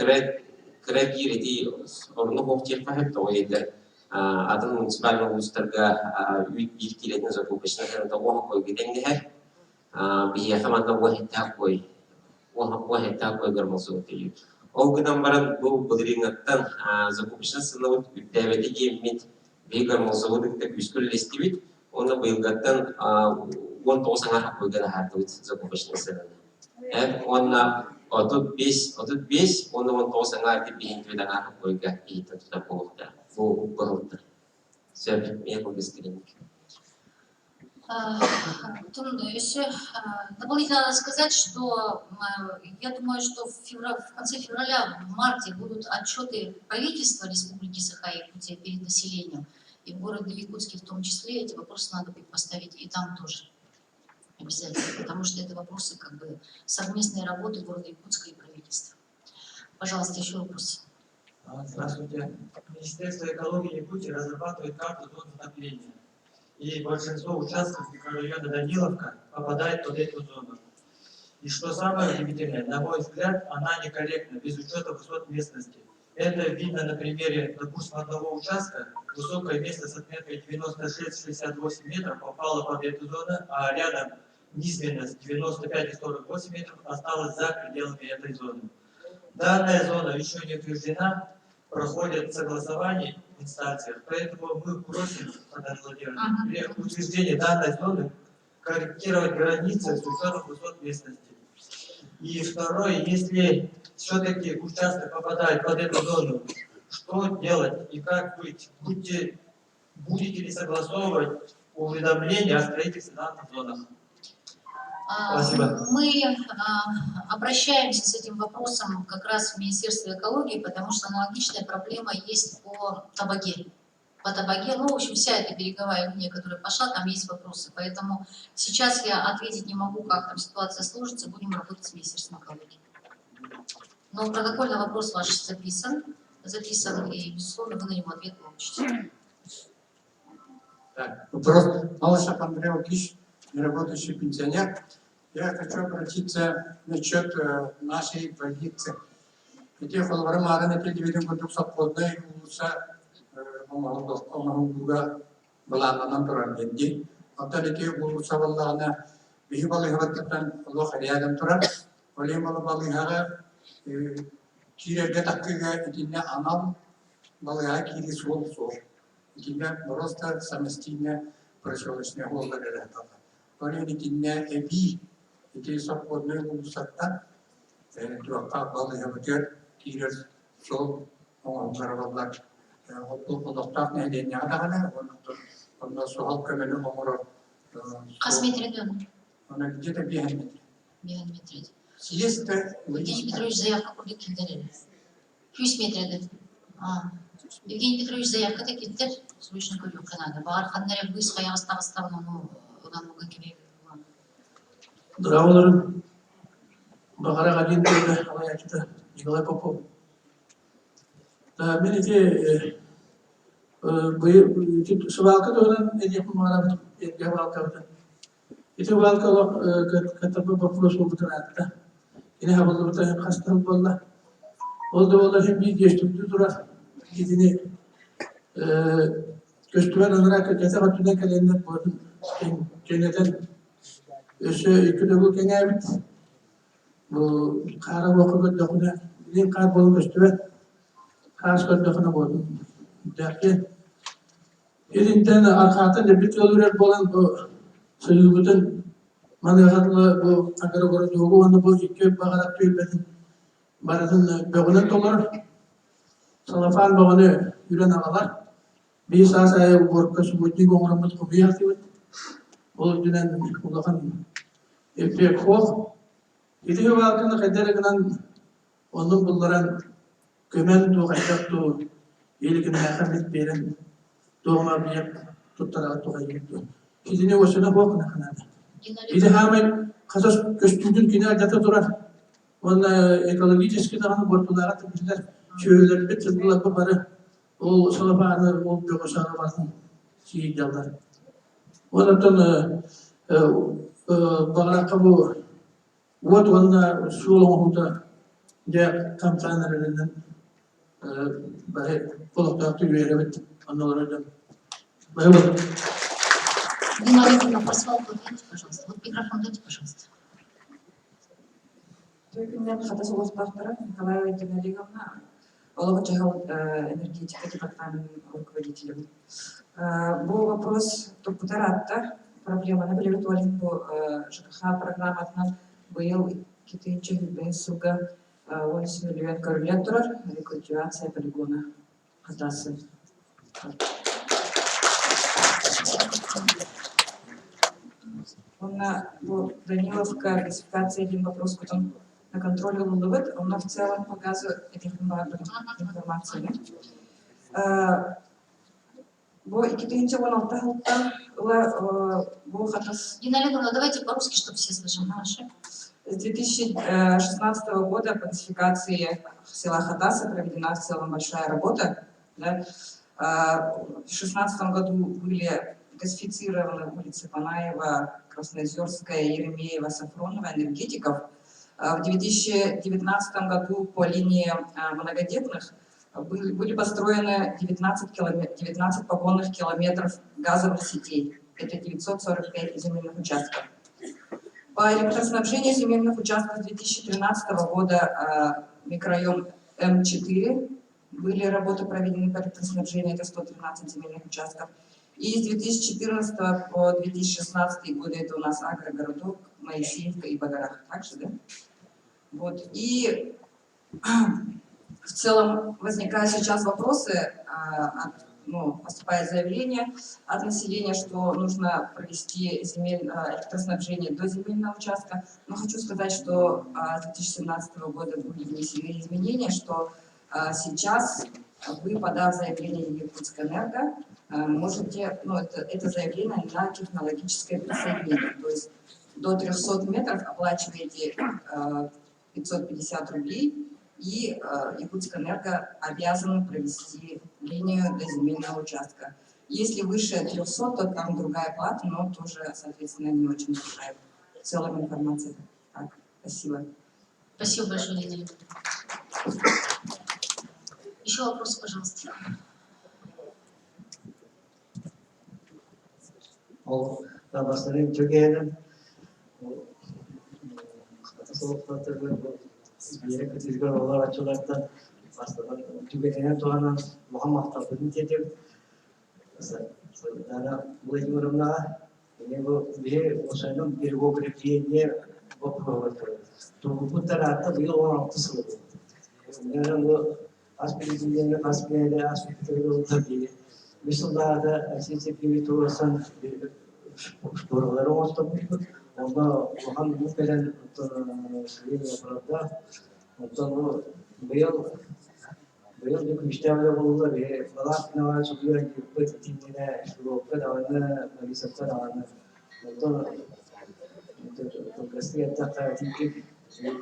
кредирети орну ховчек фахып тоойдер атын муниципаль улустарга үйт биркилетин закупышына да оха кой гидеңдер бия хаманда вахта кой гармосу тию ол гыдан баран бул будрингаттан закупышына сынып үттәбети геммит бигар мозовудык да күскүл лестибит оны быйылгаттан 19 аңа койган хатыбыт закупышына сынып он отут бес, он тоса нгарти бин твида нахуй койга и туда полта, полта. Все, я побыстрее. Дополнительно надо сказать, что я думаю, что в конце февраля, в марте будут отчеты правительства Республики Саха-Якутия перед населением. И в городе Якутске в том числе эти вопросы надо будет поставить и там тоже. Обязательно, потому что это вопросы как бы совместной работы города Якутска и правительства. Пожалуйста, еще вопрос. Здравствуйте. Министерство экологии Якутии разрабатывает карту зон затопления. И большинство участков микрорайона Даниловка попадает под эту зону. И что самое удивительное, на мой взгляд, она некорректна, без учета высот местности. Это видно на примере, допустим, одного участка. Высокое место с отметкой 96-68 метров попало под эту зону, а рядом низменность 95,48 метров осталась за пределами этой зоны. Данная зона еще не утверждена, проходит согласование в инстанциях, поэтому мы просим, при утверждении данной зоны корректировать границы с учетом высот местности. И второе, если все-таки участок попадает под эту зону, что делать и как быть? Будете ли согласовывать уведомления о строительстве данных зонах? Спасибо. Мы обращаемся с этим вопросом как раз в Министерство экологии, потому что аналогичная проблема есть по Табаге. По Табаге, ну, в общем, вся эта береговая линия, которая пошла, там есть вопросы. Поэтому сейчас я ответить не могу, как там ситуация сложится, будем работать с Министерством экологии. Но протокольный вопрос ваш записан, и, безусловно, вы на него ответ получите. Так, вопрос. Малышев Андрей Окиш, неработающий пенсионер. Я хочу обратиться насчет нашей больницы. Эти холвары мараны предвидим году совпадные улуса Омагуга Балананам Туранди. Автолики улуса Балана Бихибали Хаватан Лохариадам Туран. Олимала Балихара Кирия Такига Идина Анам Балиха Кири Солсо. Идина просто самостийно прошлочные голода ребята. Олимала Идина Эби Эти совпадные улусата Дуака Балиха Ватер Кирия Сол Омагуга Олдоктак неден ягадагана, онда сухал көмөлү оморо. Кас метрден? Она где-то беген метред. Есть Евгений Петрович заявка курдук келдер. 100 метрден. Евгений Петрович заявка да келдер. Слышно көрүп канада. Багар ханнере быз каябастабастабын ону одан буга кебек. Драулар багара гадин тойда алаякта Николай Попов. Мен эти свалка донан эти мара эти валка. Эти валка катапа вопрос ултыратта. Ine havalıda hastane bolla. Oldu hem bir geçti durar. Gidini gösteren olarak geçen tüne kalender boğdum. Cennetten öse ikide bu kenevit. Bu kara vakıfı dokuna bir kar bolu gösteren. Kars dokuna boğdum. Derken elinden arkatan da bir yollar bolan bu sözümüzün manıgatlı bu agara göre doğu onu bu iki bagarak tüyledim. Baratın böğünen dolar. Salafan böğünü yüren ağalar. Bir sasaya borkası müddi goğuramız kubiyatı. O dünen ulağın epey hoğ. İdi hüvalkını kaderginen onun bunların kömen doğayacak doğu. İlgin mekamet beren doğuma bir tuttarağı doğayacak doğu. İdine osuna hoğ nakanadı. İdi hemen kasas köstüdün kine jata durar. Ona ekolojik dağını bortulara tıkışlar. Şöyler bitirdiler bu para. O salafanı o göğsana basın. Şey jallar. Ondan bağıra kabu What one Sulonda der kampanyalerinden kulakta tüyleri evet anılardan. Bayılır. Виноват вопрос, дайте, пожалуйста. Вот микрофон дайте, пожалуйста. Только меня хотелось повторить, Николаева Екатерина Олеговна, Оловачева энергетика департамента руководителем. Был вопрос Тупутаратта, проблема на Белевитолин по ЖКХ программа от нам был китайчик Бенсуга 8 миллион коррелятор рекультивация полигона Хатасы. Он Даниловка классификация один вопрос, потом на контроле лулывает, он в целом показывает эти информации. Бо икитинче он алтахалта бо хатас. Генналеговна, давайте по-русски, чтобы все слышали. Хорошо. С 2016 года по классификации села Хатаса проведена в целом большая работа. Да? В 2016 году были классифицированы улицы Панаева, Красноозерская, Еремеева, Сафронова, энергетиков. В 2019 году по линии многодетных были построены 19 погонных километров газовых сетей. Это 945 земельных участков. По электроснабжению земельных участков с 2013 года микрорайон М4 были работы проведены по электроснабжению, это 113 земельных участков. И с 2014 по 2016 годы это у нас агрогородок, Моисеевка и Багарах. Также, да? Вот. И в целом возникают сейчас вопросы, поступает заявление от населения, что нужно провести электроснабжение до земельного участка. Но хочу сказать, что с 2017 года были внесены изменения, что сейчас вы, подав заявление в Якутскэнерго, можете, это заявление на технологическое присоединение. То есть до 300 метров оплачиваете 550 рублей, и Якутскэнерго обязаны провести линию до земельного участка. Если выше 300, то там другая плата, но тоже, соответственно, не очень большая. В целом информация. Так, спасибо. Спасибо большое, Лидия. Еще вопрос, пожалуйста. Ол табасының жүгенін соғыптатырды бері көтізген олар açılardan бастаған жүгенен туғанан мұхам ақталдың тетіп дана Владимировна не бұл бе осының бір географияне бопроватыр тұғылғы тараты бұл 16 сылы менің бұл аспектілеріне аспектілері отырды Мисалда сенситивит olursan doğruları oluşturmuştur. Onda olan bu gelen şeyin yaprağında ondan o beyaz bir müşteri olurlar ve balak ne var çıkıyor ki bu tinine şu kadar malisatlar ana ondan gazeteye takatiği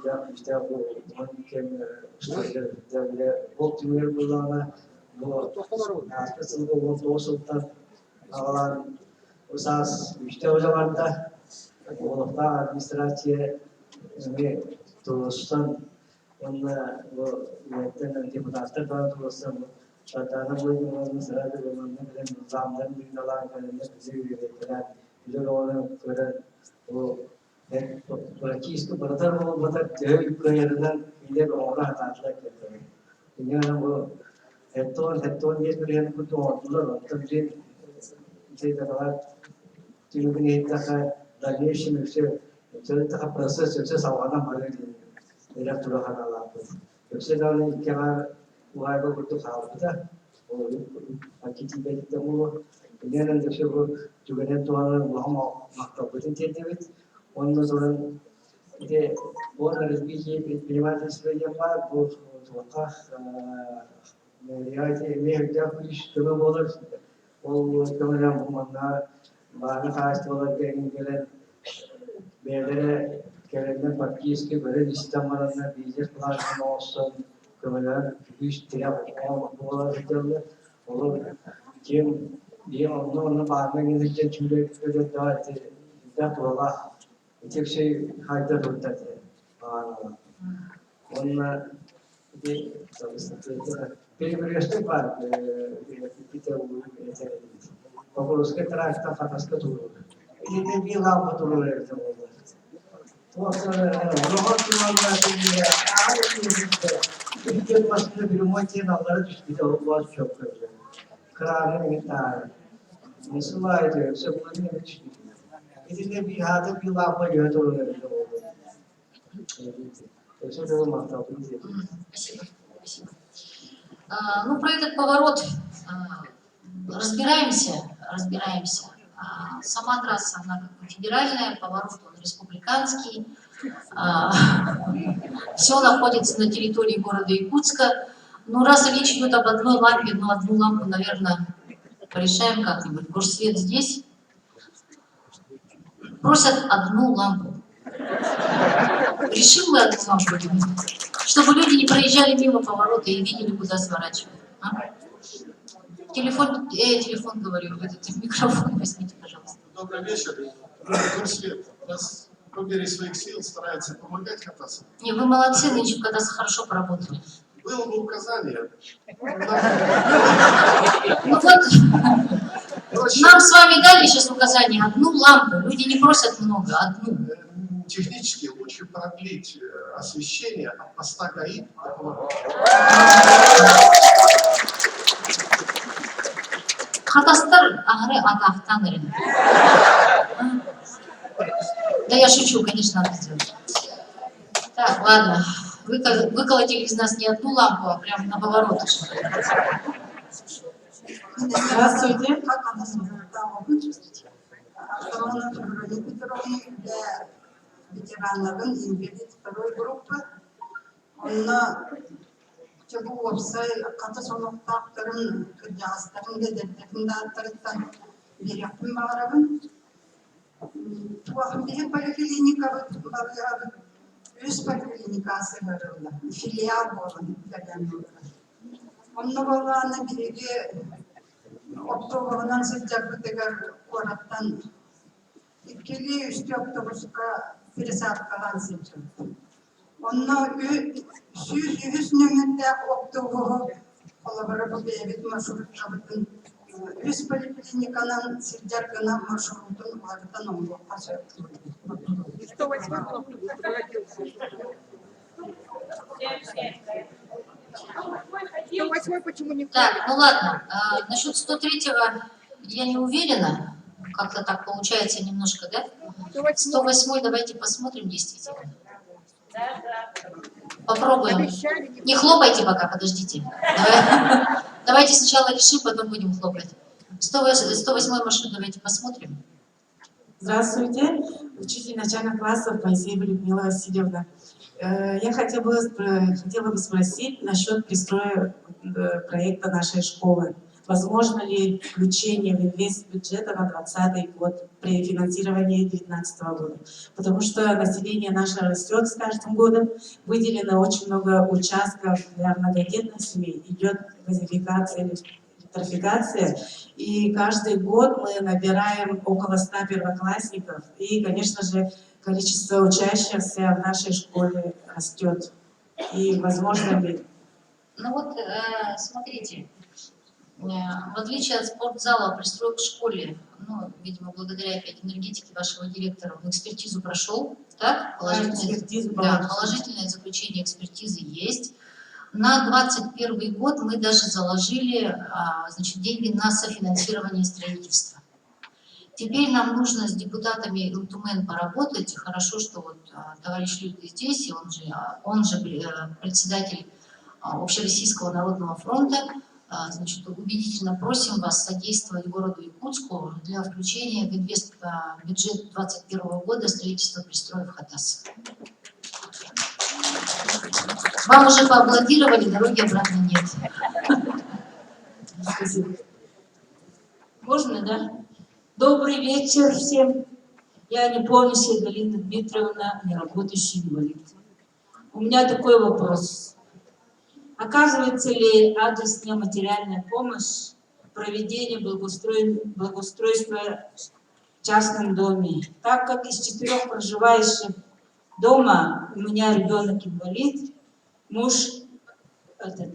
ya işte bu hangi ustaları devre bol tümür bulana bu aslında bu dostluktan alan usas müşterilerinde olukta administrasiye ve dosttan onunla bu yönetmen deputatlar da dosttan şartlarına uygun sırada bulunduğunu bilen zamların bir alan kanalında bize ürettiler. Güzel olan gören o Praktiski beratar bu beratar teori projelerinden iler ona hatalar yapıyor. Yani bu Heton ye berian kutu ordular tabii şey de var. Çünkü ne kadar dalışım yüksek. Jadi tak proses yüksek savana var diye. Direkt turah halalar. Yüksek dalın kenar uayda kutu sağlıkta. O akiti belki de bu. Bunların da şu juga ne tuanın muhamma maktabı tedbir. Ondan sonra de bu resmi privat süreçler var. Bu vakah Realite mevcut iş kömür olur. O kömürden bulmanlar, bazı hastalar gelen belirlere gelenler bakıyoruz ki böyle sistemlerinde bizler kullanma olsun kömürler iş tiyap olmalı diyorlar. Olur kim bir onu bağırmak için çünkü daha doğal bir şey hayda durdu. Onlar bir Переврежный парк, kita Pokoknya terus kita fatas ke turun. Ini bilang betul itu. Waktu rohot cuma dia, ada ini kita masih di rumah kita nak kita buat shop kerja. Kerana kita, misalnya itu sebelumnya ini biar bilang apa ya turun itu. Itu tu mantap itu. Спасибо. Ну, про этот поворот разбираемся. Сама трасса, она как бы федеральная, поворот он республиканский. Все находится на территории города Якутска. Ну, раз речь идет об одной лампе, ну, одну лампу, наверное, порешаем как-нибудь. Горсвет здесь. Просят одну лампу. Решим мы одну лампу или нет? Чтобы люди не проезжали мимо поворота и видели, куда сворачивать. А? Телефон говорю, этот микрофон возьмите, пожалуйста. Добрый вечер. Горсвет, вас по мере своих сил старается помогать кататься. Не, вы молодцы, нынче в Катаса хорошо поработали. Было бы указание. Ну вот, нам с вами дали сейчас указание, одну лампу. Люди не просят много, одну. Технически лучше продлить освещение от поста ГАИ до поворота. Хатастар агры атахтан рынок. Да я шучу, конечно, надо сделать. Так, ладно. Выколотили из нас не одну лампу, а прям на поворот. Здравствуйте. Ветеранların İngiliz второй группы. Onunla bu website katı sonuçlarının kırcağızların dedeklerinde taraftan bir yapım bağırabın. Tuğafın bir poliklinika bağırabın. Üst poliklinikas varıldı. Filial bolun kadın. Onun olanı biri Oktober'dan sıcak tekrar orattan ikili üstü Oktober'ska firisat kalan sıcak. Onun yüz nümünde Oktober olarak bu devlet marşrut kabutun üst poliklinikanın sıcakına marşrutun vardan oldu. Так, ну ладно. Насчет 103-го я не уверена. Как-то так получается немножко, да? 108-й давайте посмотрим действительно. Попробуем. Не хлопайте пока, подождите. Давайте сначала решим, потом будем хлопать. 108-й маршрут давайте посмотрим. Здравствуйте, учитель начальных классов Моисеева Людмила Васильевна. Я хотела бы спросить насчет пристроя проекта нашей школы. Возможно ли включение в инвестбюджета на 2020 год при финансировании 2019 года? Потому что население наше растет с каждым годом, выделено очень много участков для многодетных семей, идет газификация, электрификация, и каждый год мы набираем около 100 первоклассников, и, конечно же, количество учащихся в нашей школе растет. И возможно ли? Ну вот, смотрите, в отличие от спортзала, пристрой к школе, ну, видимо, благодаря опять энергетике вашего директора, он экспертизу прошел, так? Положительное заключение экспертизы есть. На 2021 год мы даже заложили, значит, деньги на софинансирование строительства. Теперь нам нужно с депутатами ЛТУМЭН поработать. Хорошо, что вот товарищ Лютый здесь, и он же председатель Общероссийского народного фронта. Значит, убедительно просим вас содействовать городу Якутску для включения в инвестбюджет 2021 года строительства пристроев ХАТАС. Вам уже поаплодировали, дороги обратно нет. Спасибо. Можно, да? Добрый вечер всем. Я не помнящая Галина Дмитриевна, не работающий инвалид. У меня такой вопрос. Оказывается ли адресная материальная помощь проведение благоустройства в частном доме? Так как из 4 проживающих дома у меня ребенок инвалид, муж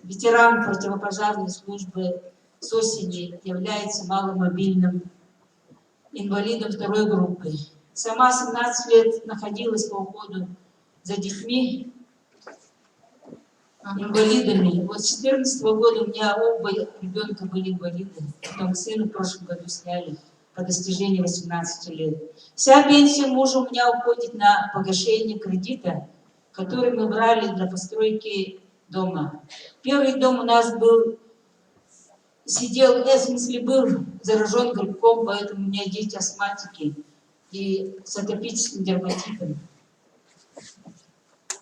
ветеран противопожарной службы с осени, является маломобильным инвалидом 2-й группы. Сама 17 лет находилась по уходу за детьми, инвалидами. Вот с 2014 года у меня оба ребенка были инвалиды. Потом сына в прошлом году сняли по достижении 18 лет. Вся пенсия мужа у меня уходит на погашение кредита, который мы брали для постройки дома. Первый дом у нас был, был заражен грибком, поэтому у меня дети астматики и с атопическим дерматитом.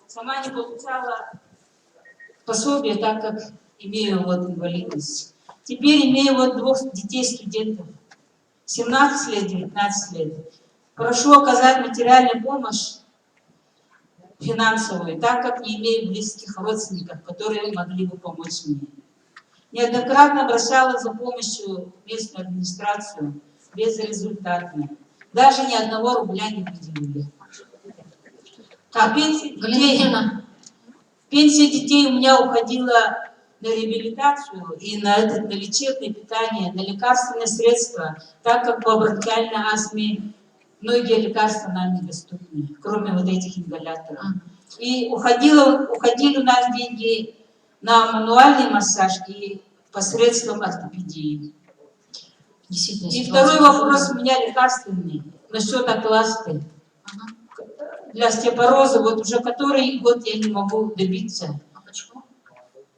Сама не получала пособие, так как имею вот инвалидность. Теперь имею вот 2 детей-студентов, 17 лет, 19 лет. Прошу оказать материальную помощь финансовую, так как не имею близких родственников, которые могли бы помочь мне. Неоднократно обращалась за помощью в местную администрацию, безрезультатно. Даже ни 1 рубля не выделили. А пенсия детей у меня уходила на реабилитацию и на лечебное питание, на лекарственные средства, так как по бронхиальной астме многие лекарства нам недоступны, кроме вот этих ингаляторов. И уходили у нас деньги на мануальный массаж и посредством ортопедии. И второй вопрос у меня лекарственный, насчет окласты. Для остеопороза, вот уже который год я не могу добиться. А почему?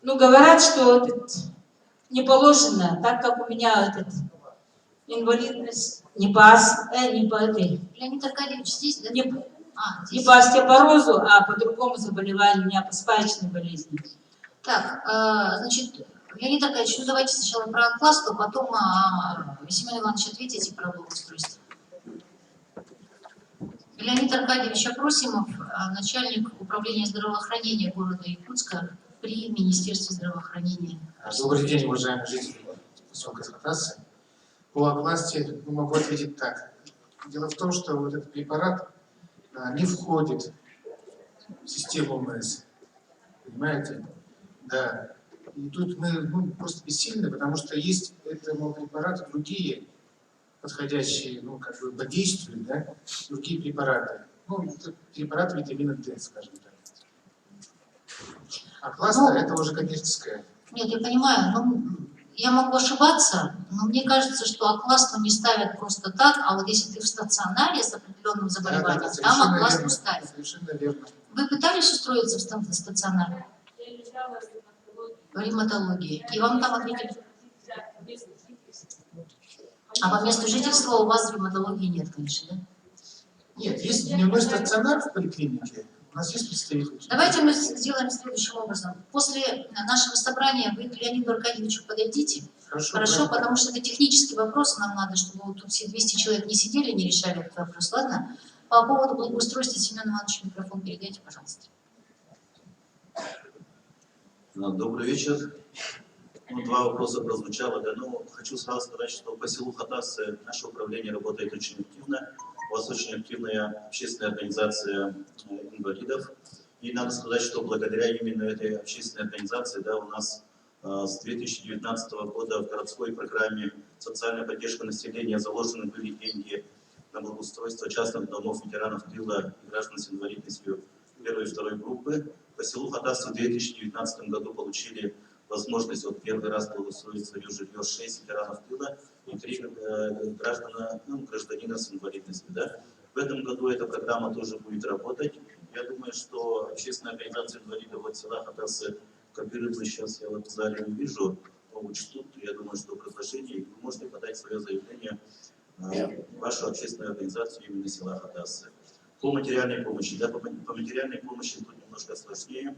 Ну, говорят, что не положено, так как у меня инвалидность не по этой. Леонид Аркадьевич здесь, да? Не по остеопорозу, а по другому заболеванию, у меня по спаечной болезни. Так, значит, Леонид Аркадьевич, ну давайте сначала про окласту, потом Семен Иванович ответите про благоустройство. Леонид Аркадьевич Абросимов, начальник управления здравоохранения города Якутска при Министерстве здравоохранения. Добрый день, уважаемые жители поселка Хатасы. По огласти могу ответить так. Дело в том, что вот этот препарат не входит в систему ОМС. Понимаете? Да. И тут мы просто бессильны, потому что есть этому препарату другие подходящие, как бы по действию, да, другие препараты. Это препарат витамина D, скажем так. А кластер это уже коммерческое. Нет, я понимаю, но я могу ошибаться, но мне кажется, что окласту не ставят просто так, а вот если ты в стационаре с определенным заболеванием, там окласту ставят. Совершенно верно. Вы пытались устроиться в стационар? В ревматологии. И вам там ответили? А по месту жительства у вас ревматологии нет, конечно, да? Нет, есть дневной стационар в поликлинике. У нас есть представитель. Давайте мы сделаем следующим образом. После нашего собрания вы к Леониду Аркадьевичу подойдите. Хорошо, потому что это технический вопрос. Нам надо, чтобы вот тут все 200 человек не сидели, не решали этот вопрос. Ладно? По поводу благоустройства, Семен Иванович, микрофон передайте, пожалуйста. Добрый вечер. Два вопроса прозвучало. Да, хочу сразу сказать, что по селу Хатасы наше управление работает очень активно. У вас очень активная общественная организация инвалидов. И надо сказать, что благодаря именно этой общественной организации, да, у нас с 2019 года в городской программе «Социальная поддержка населения» заложены были деньги на благоустройство частных домов ветеранов тыла и граждан с инвалидностью первой и второй группы. По селу Хатасы в 2019 году получили возможность вот первый раз благоустроить свое жилье 6 ветеранов тыла и 3 гражданина с инвалидностью. Да? В этом году эта программа тоже будет работать. Я думаю, что общественная организация инвалидов от села Хатасы, как и рыбы, сейчас я вот в зале не вижу, но учтут. Я думаю, что предложение, вы можете подать свое заявление в вашу общественную организацию именно села Хатасы. По материальной помощи. Да, по материальной помощи тут немножко сложнее.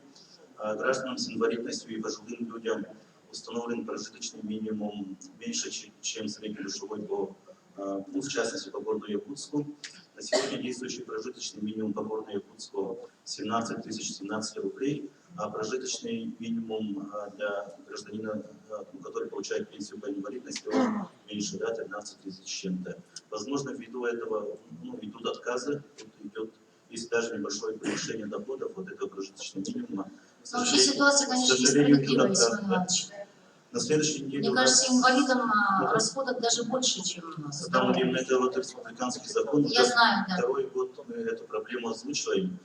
Гражданам с инвалидностью и пожилым людям установлен прожиточный минимум меньше, чем среднедушевой в частности по городу Якутску. На сегодня действующий прожиточный минимум по городу Якутску 17 017 рублей, а прожиточный минимум для гражданина, который получает пенсию по инвалидности, он меньше, да, 13 000 с чем-то. Возможно, ввиду этого идут отказы, есть даже небольшое повышение доходов от этого прожиточного минимума. Вообще ситуация, конечно, несправедливая, Семен Иванович. На следующей неделе мне кажется, инвалидам расходов даже больше, чем у нас. Там именно это вот республиканский закон. Я знаю, да. Второй год мы эту проблему озвучиваем.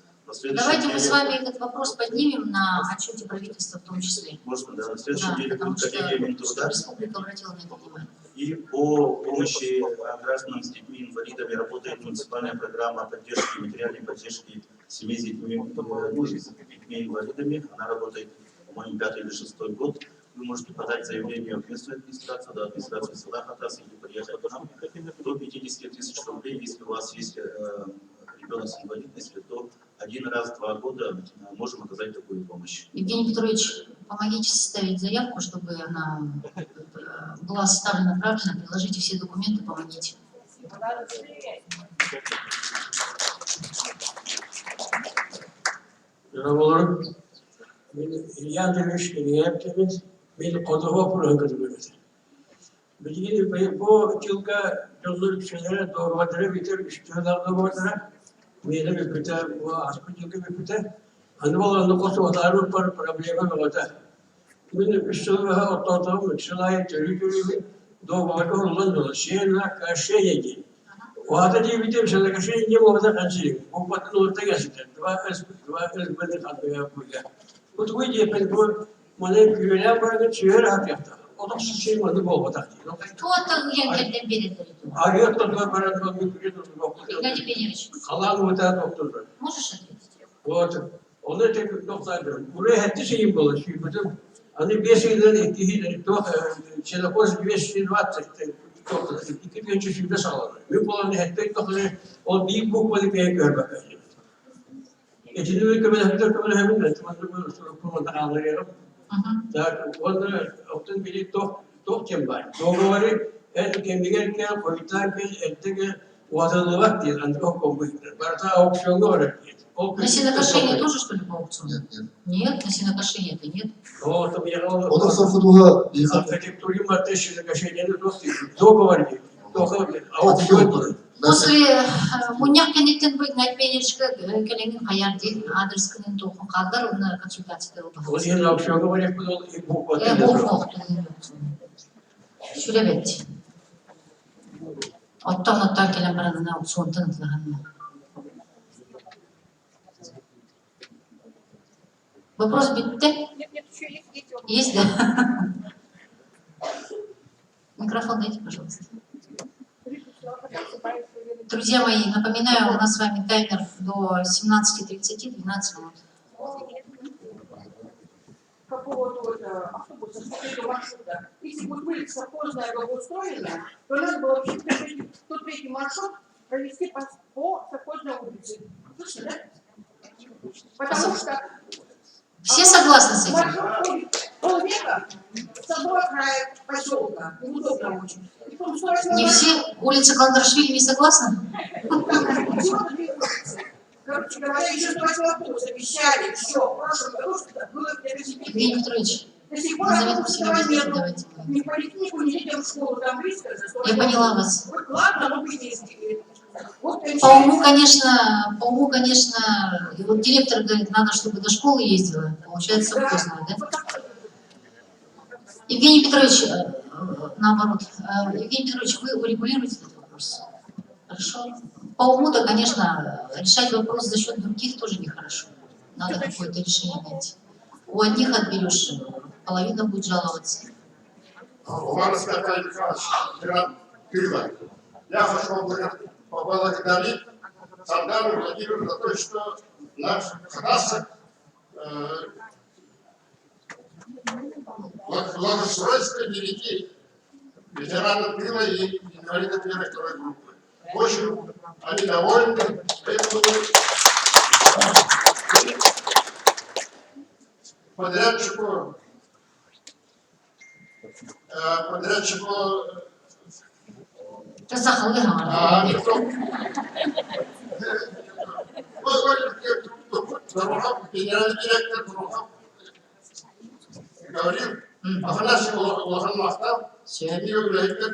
Давайте мы с вами этот вопрос поднимем на отчете правительства в том числе. Можно, да. На следующей неделе будет коллегия Минтруда. Республика обратила на это внимание. И по помощи гражданам с детьми-инвалидами работает муниципальная программа поддержки, материальной поддержки семей с детьми-инвалидами. Она работает, по-моему, 5-й или 6-й год. Вы можете подать заявление в местную администрацию, до администрации села Хатасы, или приехать к нам. До 50 000 рублей, если у вас есть ребенок с инвалидностью, то 1 раз в 2 года можем оказать такую помощь. Евгений Петрович, помогите составить заявку, чтобы она была составлена правильно, приложите все документы, помогите. Benim koduğa programı. Bilgili bu yılda yolculuk şeylere doğruları bitirmiş. Yıllarda doğruları benim bir küte, bu aspet yılda bir küte. Hani olan kosu odarı par problemi var. Benim üstüne oturduğum şunayı görüyorum. Doğruları olan dolaşıyor. Karşıya gidiyor. O da diye bitim şeyler karşıya gidiyor. O da kaçıyor. O patın ortaya geçti. Dua ezberi kalmaya koyuyor. Bu da diye ben bu મને પીળા પર ચેર આપ્યા ઓ તો શીશી મને બહુ બતાતી Кто это янкерден берет? А я то говорят, что мы придут Геннадий Пеневич. Халал вот это доктор. Можешь ответить? Вот. Он это доктор. Уже это şeyim было, что потом они бесили эти то через 220 доктор. И ты чуть-чуть писала. Мы полны это доктор. Он биг буквы перебирать. Эти люди, которые haben das, man so комментарии. Так, он оттан били тох чем бар. Договори это кемигер ке повитаке это Уатылыват дейді, андық комбуйтер. Барта аукционға барады дейді. Насенокошение тоже, что ли, по аукциону? Нет, нет. Нет, насенокошение-то нет. Вот, там я говорил, Он Сафудуга архитектуре матеши накошение договор дейді. Аукцион. После муняк кенеттен бой найтменешка келеңін қаяр дейді, адрес кінен тоқын қалдар, оны консультация Ол болбақсы. енді аукционға барек бұл ол бух Сүребет. Оттан келен барадына аукцион тынытылығанына. Вопрос битте? Нет, еще есть вопрос. Есть, да? Микрофон дайте, пожалуйста. Друзья мои, напоминаю, у нас с вами таймер до 17:30, 12 минут. По поводу автобуса, маршрута. Если будет улица совхозная благоустроена, то надо было вообще тот третий маршрут провести по совхозной улице. Слышно, да? Потому что все согласны с этим? Маршрут полвека с одного края поселка. Неудобно очень. Не все улицы Каландрашвили не согласны? Короче говоря, еще 28 автобус обещали, все, в прошлом году было Евгений Петрович, до сих пор назовите себя нету. давайте. Ни в поликлинику, ни детям в школу, там близко. Я поняла вас. Вот ладно, но близко. Вот По уму, конечно, и вот директор говорит, надо, чтобы до школы ездила. Получается, совхозная, да? Евгений Петрович, наоборот. Евгений Петрович, вы урегулируете этот вопрос? Хорошо. По уму-то, конечно, решать вопрос за счет других тоже нехорошо. Надо какое-то решение найти. У одних отберешь, половина будет жаловаться. Уваровский Аркадий Михайлович, ветеран тыла. Я хочу поблагодарить Сандару Владимировну за то, что наш Хадаса благоустройство детей, ветеранов тыла и инвалидов первой и второй группы. Очень они довольны, поэтому подрядчику генеральный директор Дурухов говорил, Афанасий Улахан Махтаб, семью Лейкер,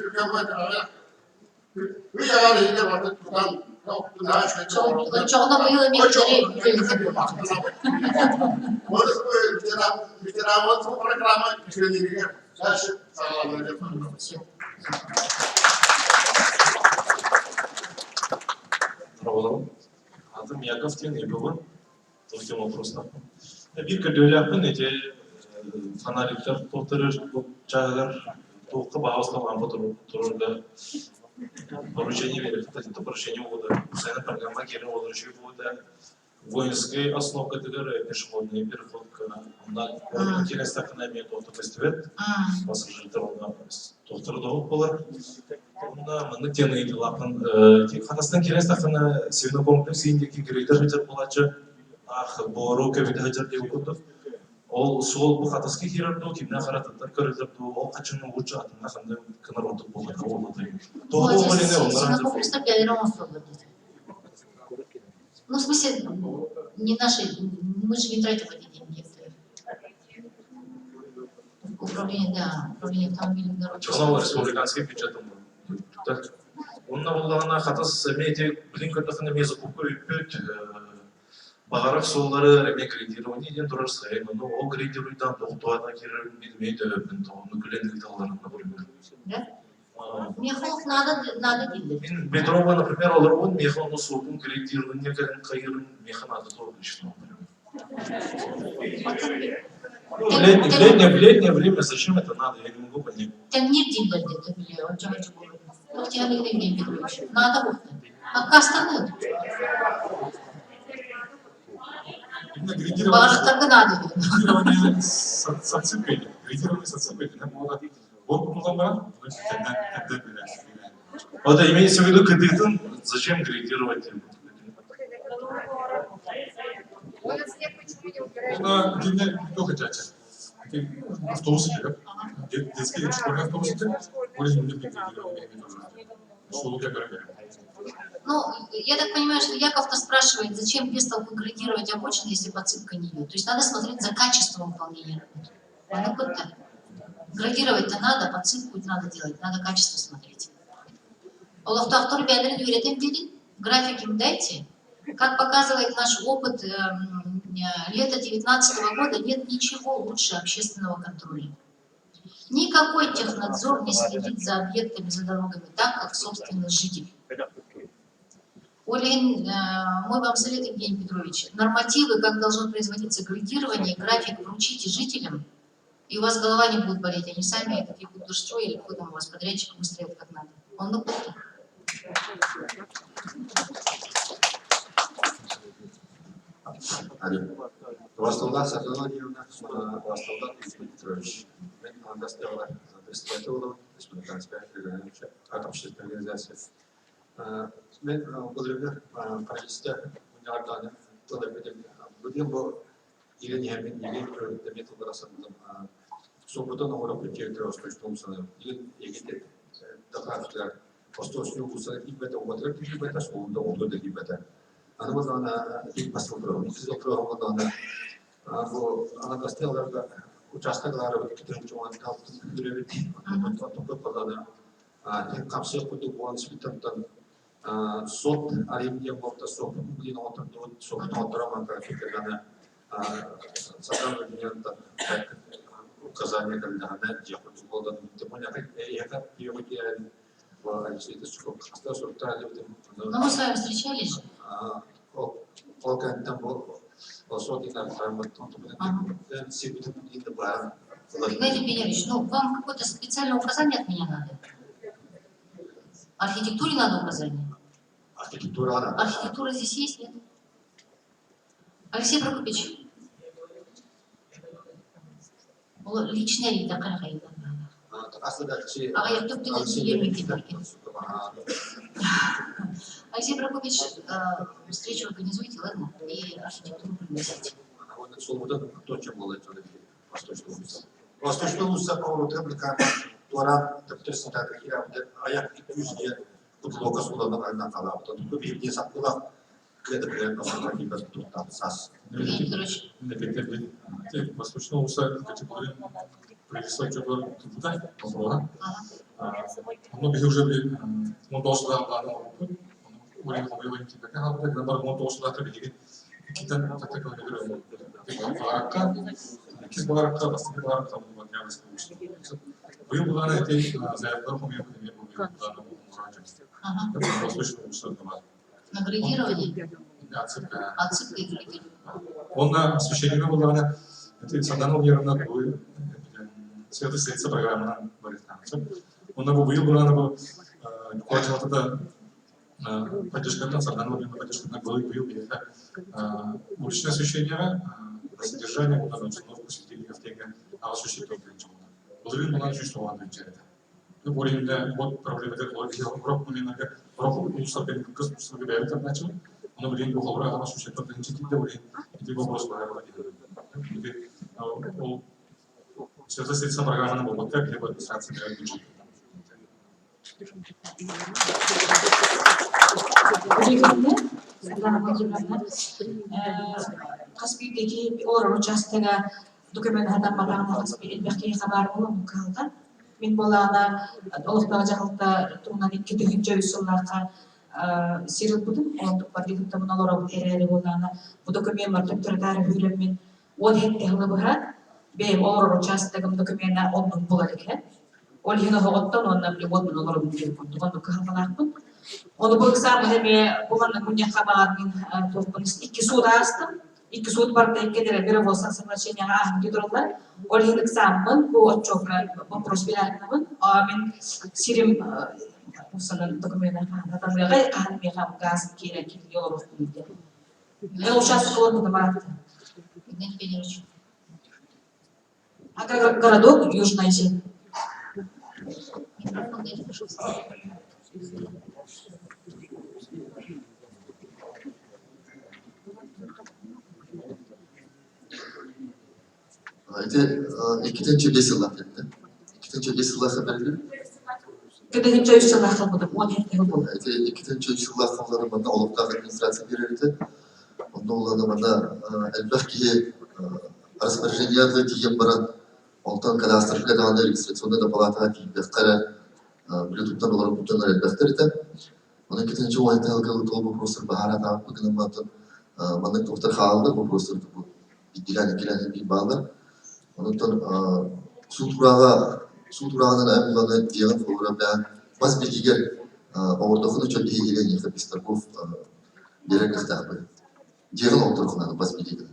вы говорили, вот там, Чоғына бұйылы мен керек. ветеран программы тренинга. Дальше Adım Yakov Tenebova. Tortun вопросlar. Bir ködöylapın ete fanalikler to'ltirib joylar to'qqa bag'oslagan fototurda поручение берет, это поручение года. Постоянно программа герой возвращает года. Воинская основа категории пешеходный переход к интересной экономии тоқты фестиваль. Пассажирлер ona to'ltirdi bo'lib. Unda meni tenaydi laqin. Qatasidan kerak saqini sevna kompleksindagi greyder hajat bo'lachi. Boru kavida hajat deb o'qirdi. Ол сол bu qatasiga kirardi, kimdan xaratatlar ko'rildi, ол qachon o'cha atna qanday kinar o'tib bo'ldi, bo'ldi. Ну, в смысле, не наши, мы же не тратим эти деньги. Управление, да, управление автомобильных дорог. Чоғынау республиканский бюджетом. Онна болғанына қатас медиа білін көтіқіні мезі көпі өйпет, бағарақ солдары реме кредирование тұрар сайын, ол кредируйдан тоқтуатына керерін білмейді өпін, оны күлендік таларына бөлімі. Да? Мехов надо делать. Петрова, например, он мехон услугу кредирование, кайрын механады толкочно. В летнее время зачем это надо, я не могу понять. Там нет денег где-то, или он чего-то говорит. Ну, тебе Евгений Петрович, надо вот. А кастанет. Башта надо. Градирование с отсыпкой. Градирование с отсыпкой. Вот имеется в виду кредитом, зачем градировать? автобусы келіп, детский школьный автобусы Ну, я так понимаю, что Яков-то спрашивает, зачем без толку градировать обочины, если подсыпка не идет. То есть надо смотреть за качеством выполнения работы. Градировать-то надо, подсыпку надо делать, надо качество смотреть. Олафтахтор бедрен юретем делит, график им дайте. Как показывает наш опыт лета 2019 года, нет ничего лучше общественного контроля. Никакой технадзор не следит за объектами, за дорогами так, как собственный житель. Олин, мой вам совет, Евгений Петрович, нормативы, как должно производиться градирование, график вручите жителям, и у вас голова не будет болеть, они сами это будут строить, или какой там у вас подрядчик выстроит как надо. Он на пути. Востолда Сахалоньевна, Востолда Евгений Петрович. Она стояла председателем республиканской общественной организации. Мен благодарю правительство Униордана, будем или не имеем дометил расадом субботу уровне территории Восточного или егите докладывают Восточную Усадьбу и бета утрат и бета сумда утрат и бета. Она вот она и посмотрела, и сделала она достала участок ларов, который он дал деревья, только подана. Тем капсул подумал свитантан сот аренде болта сот блин отыр до сот отырман графиктерна составление указания когда дехот болда демоня яка приоритет в алиситочку что сортали Но мы с вами встречались же? Полкан там был сот на форматом сегодня не добавил. Игнатий Пенерович, ну вам какое-то специальное указание от меня надо? Архитектуре надо указание? Архитектура здесь есть, нет? Алексей Прокопьевич. Личная ли такая хайда? Алексей Прокопьевич, встречу организуйте, ладно? И архитектуру пригласите. Восточный Уса по реплика Туара, допустим, так я аяк и тюзье подлога суда на канал. Тут не забыла где-то примерно на тут там сас. Восточного Уса категория присутствует туда, возможно. Многие уже были, он должен был уровень воевания типа, как наоборот, он должен был ответить. Kita tak kalau kita barakah, kita barakah pasti kita barakah buat yang disebut. Вы bulan itu saya baru punya bulan Восточного Уса. На градирование? Отсыпка и градирование. Он на освещение булана, это саданов нервно был, светость программа баританца. Он на был булана был, хотел это поддержка на саданов нервно поддержка на был это уличное освещение, содержание булана установку светильников тега, а освещение тоже. Благодарю булана чувствовал отвечает. Ну более вот проблема это логика, урок мы на урок не успели как говорят там начал. Но блин, был урок, а освещение тоже не читали, блин. И вопрос говорили. Все это программа на вот так либо администрация для бюджета. Каспийдеги олар участогы документ хатан багана Каспий элбекти хабар болом калда. Мен болана олуктага жакылта турунан 2-нче үсүлларга сирил будум. Он партиятта муналора эрери болана. Бу документ мартыктырдар хүрөммен. Ол хеттегиле бара. Бем олар участогым документна онун болар экен. Ол хина хоготтон онна бли вот муналора билип кондуган калгаларбын. Onu bu exam heme bulan punya kabarin tuh polis iki sudah astım. İki suud partai kedere bir olsa соглашение gidiyorlar. Olhin exam bu çok вопрос bilen amin sirim usalan dokumenta hatta mereka kan mereka gas kira kira yol rutin. Я участвовала в этом. А городок Южная Земля. 2 бесилах dedi. 2 бесилах берди. Kedince 3 yıl kalmadı. 17 yıl oldu. 2 бесилах kalları bana olukta администрация берди. Onda olanda bana elbette распоряжение тием баран. Олтан кадастр каданы регистрационный палата тибеккара блютуттан олар буттан элбектерите. Onun ketince o ayetlerle dolu вопросы bahara da bugün matın manık doktor halde вопросы bu gidilen bir bağlı. Onun ton sulturadan emlanı diyen program ben bas bilgiler ortakını çok iyi gelen yıkıp istakuf direkt ihtiyacı. Diyen ortakını bas bilgiler.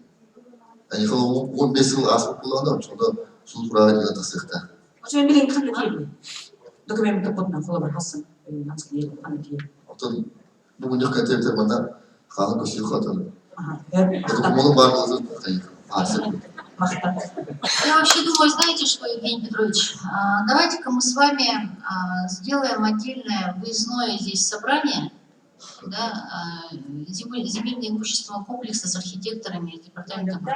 Yani kalau 15 yıl asıl kullandım çünkü sulturadan yıkıp ihtiyacı. Hocam bilin kan değil. Dokumen kapatma falan Hasan. Nasıl diye anlatıyor. Oton bugün yok katı bana kalan koşu katı. Dokumenın varlığı tabii. Я вообще думаю, знаете что, Евгений Петрович, давайте-ка мы с вами сделаем отдельное выездное здесь собрание, да, земельное имущество комплекса с архитекторами и департаментом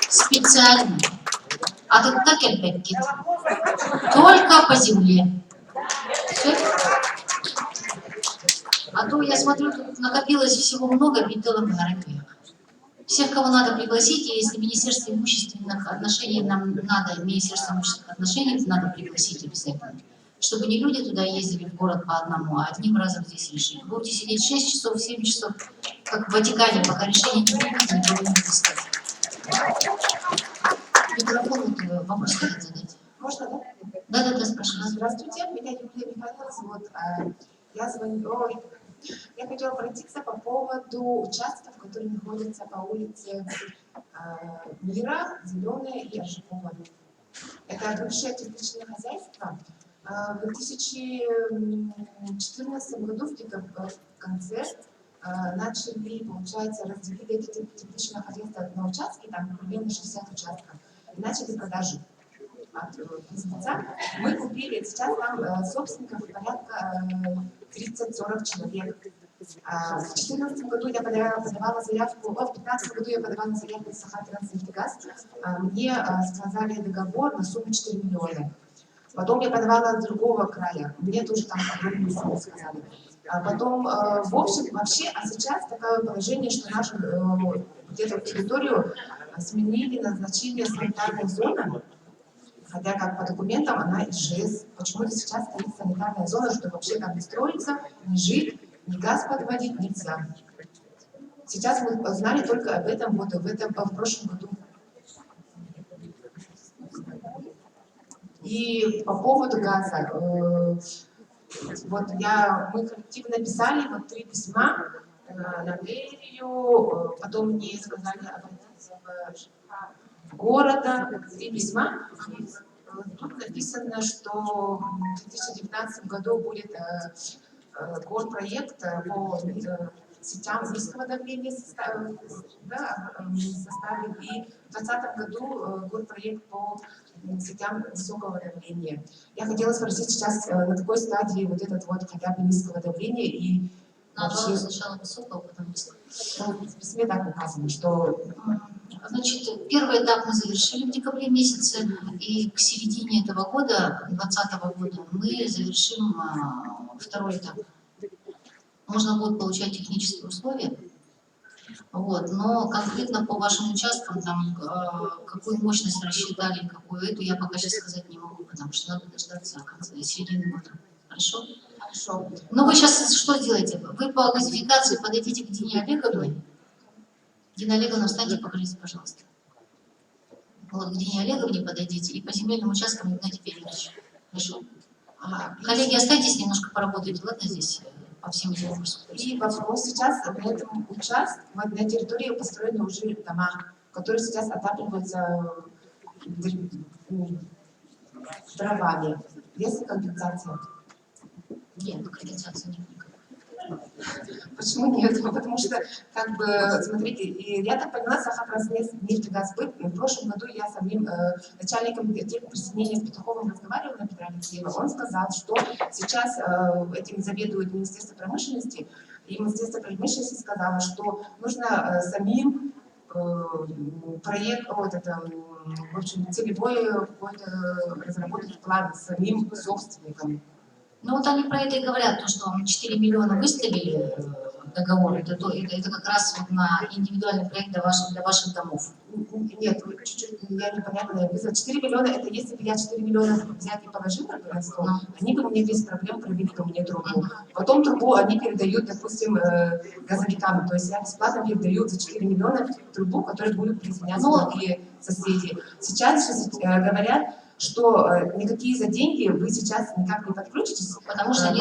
специально. А тут так опять только по земле. Все? А то я смотрю, тут накопилось всего много битылок на рынке. Всех, кого надо пригласить, и если Министерство имущественных отношений нам надо, Министерство имущественных отношений надо пригласить обязательно. Чтобы не люди туда ездили в город по одному, а одним разом здесь решили. Будете сидеть 6 часов, 7 часов, как в Ватикане, пока решение не будет, никого не пускать. Микрофон, вот вопрос хотят задать. Можно, да? Да, спрашиваю. Здравствуйте, меня Юлия Михайловна зовут. Я звоню. Я хотела обратиться по поводу участков, которые находятся по улице Мира, Зеленая и Аршакова. Это бывшее тепличное хозяйство. В 2014 году, где-то в конце, начали, получается, разделили эти тепличные хозяйства на участки, там примерно 60 участков, и начали продажу от бизнеса. Мы купили, сейчас там собственников порядка 30-40 человек. В 2014 году я подавала заявку, в 2015 году я подавала заявку в Сахатранснефтегаз. Мне сказали договор на сумму 4 миллиона. Потом я подавала с другого края, мне тоже там огромную сумму сказали. Потом, в общем, вообще, а сейчас такое положение, что нашу где-то территорию сменили назначение санитарной зоны. Хотя как по документам она ИЖС. Почему-то сейчас стоит санитарная зона, что вообще там не строится, не жить, ни газ подводить нельзя. Сейчас мы знали только об этом вот в прошлом году. И по поводу газа. Вот мы коллективно написали 3 письма на мэрию, потом мне сказали обратиться в города, 3 письма. Тут написано, что в 2019 году будет горпроект по сетям низкого давления составим, и в 2020 году горпроект по сетям высокого давления. Я хотела спросить сейчас, на какой стадии вот этот вот хотя бы низкого давления и вообще... Сначала высокого, потом низкого. В письме так указано, что... Значит, первый этап мы завершили в декабре месяце, и к середине этого года, 2020 года, мы завершим второй этап. Можно будет получать технические условия, вот, но конкретно по вашим участкам, там, какую мощность рассчитали, какую эту, я пока сейчас сказать не могу, потому что надо дождаться конца середины года. Хорошо? Хорошо. Но вы сейчас что сделаете? Вы по газификации подойдите к Дине Олеговне. Дина Олеговна, встаньте, покажите, пожалуйста. Вот к Дине Олеговне подойдите и по земельным участкам Игнатий Петрович. Хорошо? Коллеги, останьтесь немножко поработайте, ладно, здесь по всем этим вопросам. И вопрос сейчас на этом участке, на территории построены уже дома, которые сейчас отапливаются дровами. Есть ли компенсация? Нет, компенсации нет никакой. Почему нет? Потому что, как бы, смотрите, я так поняла, Сахатранснефтегазбыт, в прошлом году я с самим начальником присоединения с Петуховым разговаривала на Петра Алексеева. Он сказал, что сейчас этим заведует Министерство промышленности, и Министерство промышленности сказало, что нужно самим проект, вот это, в общем, целевой какой-то разработать план с самим собственником. Ну вот они про это и говорят, то, что 4 миллиона выставили договор, это как раз вот на индивидуальный проект для ваших домов. Нет, чуть-чуть я непонятно. 4 миллиона, это если бы я 4 миллиона взять и положила на стол, они бы мне без проблем провели ко мне трубу. Потом трубу они передают, допустим, газовикам. То есть я бесплатно передаю за 4 миллиона трубу, которая будет присоединяться другие соседи. Сейчас же говорят, что никакие за деньги вы сейчас никак не подключитесь, потому что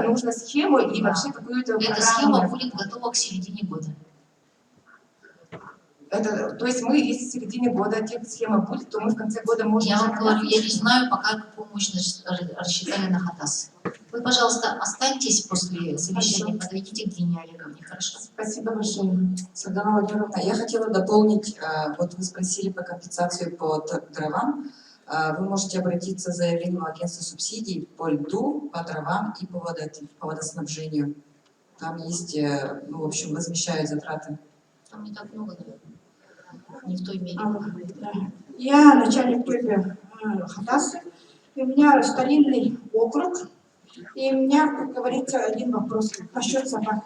нужно схему и вообще какую-то программу. Эта схема будет готова к середине года. То есть мы, если в середине года схема будет, то мы в конце года можем... Я вам говорю, я не знаю пока, какую мощность рассчитали на Хатас. Вы, пожалуйста, останьтесь после совещания, подойдите к Дине Олеговне, хорошо? Спасибо большое. Светлана Владимировна, я хотела дополнить, вот вы спросили по компенсации по дровам. Вы можете обратиться с заявлением в агентство субсидий по льду, по дровам и по водоснабжению. Там есть, ну, в общем, возмещают затраты. Там не так много, наверное. Не в той мере. Я начальник ТЭПе Хатасы, и у меня старинный округ, и у меня, как говорится, один вопрос насчет собак.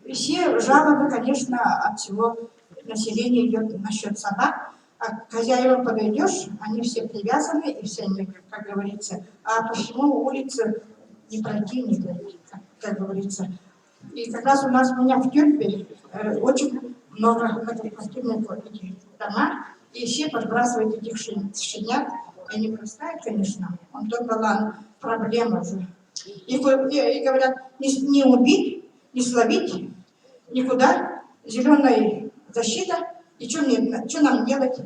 И все жалобы, конечно, от всего населения идет насчет собак. А к хозяевам подойдешь, они все привязаны, и все, как говорится, а по всему улице не пройти, не пройти, как говорится. И как раз у меня в Тюрпе очень много многоквартирных дома, и все подбрасывают этих щенят. Они бросают, конечно, он только была проблема же. И говорят, не убить, не словить, никуда, зеленая защита. И что нам делать?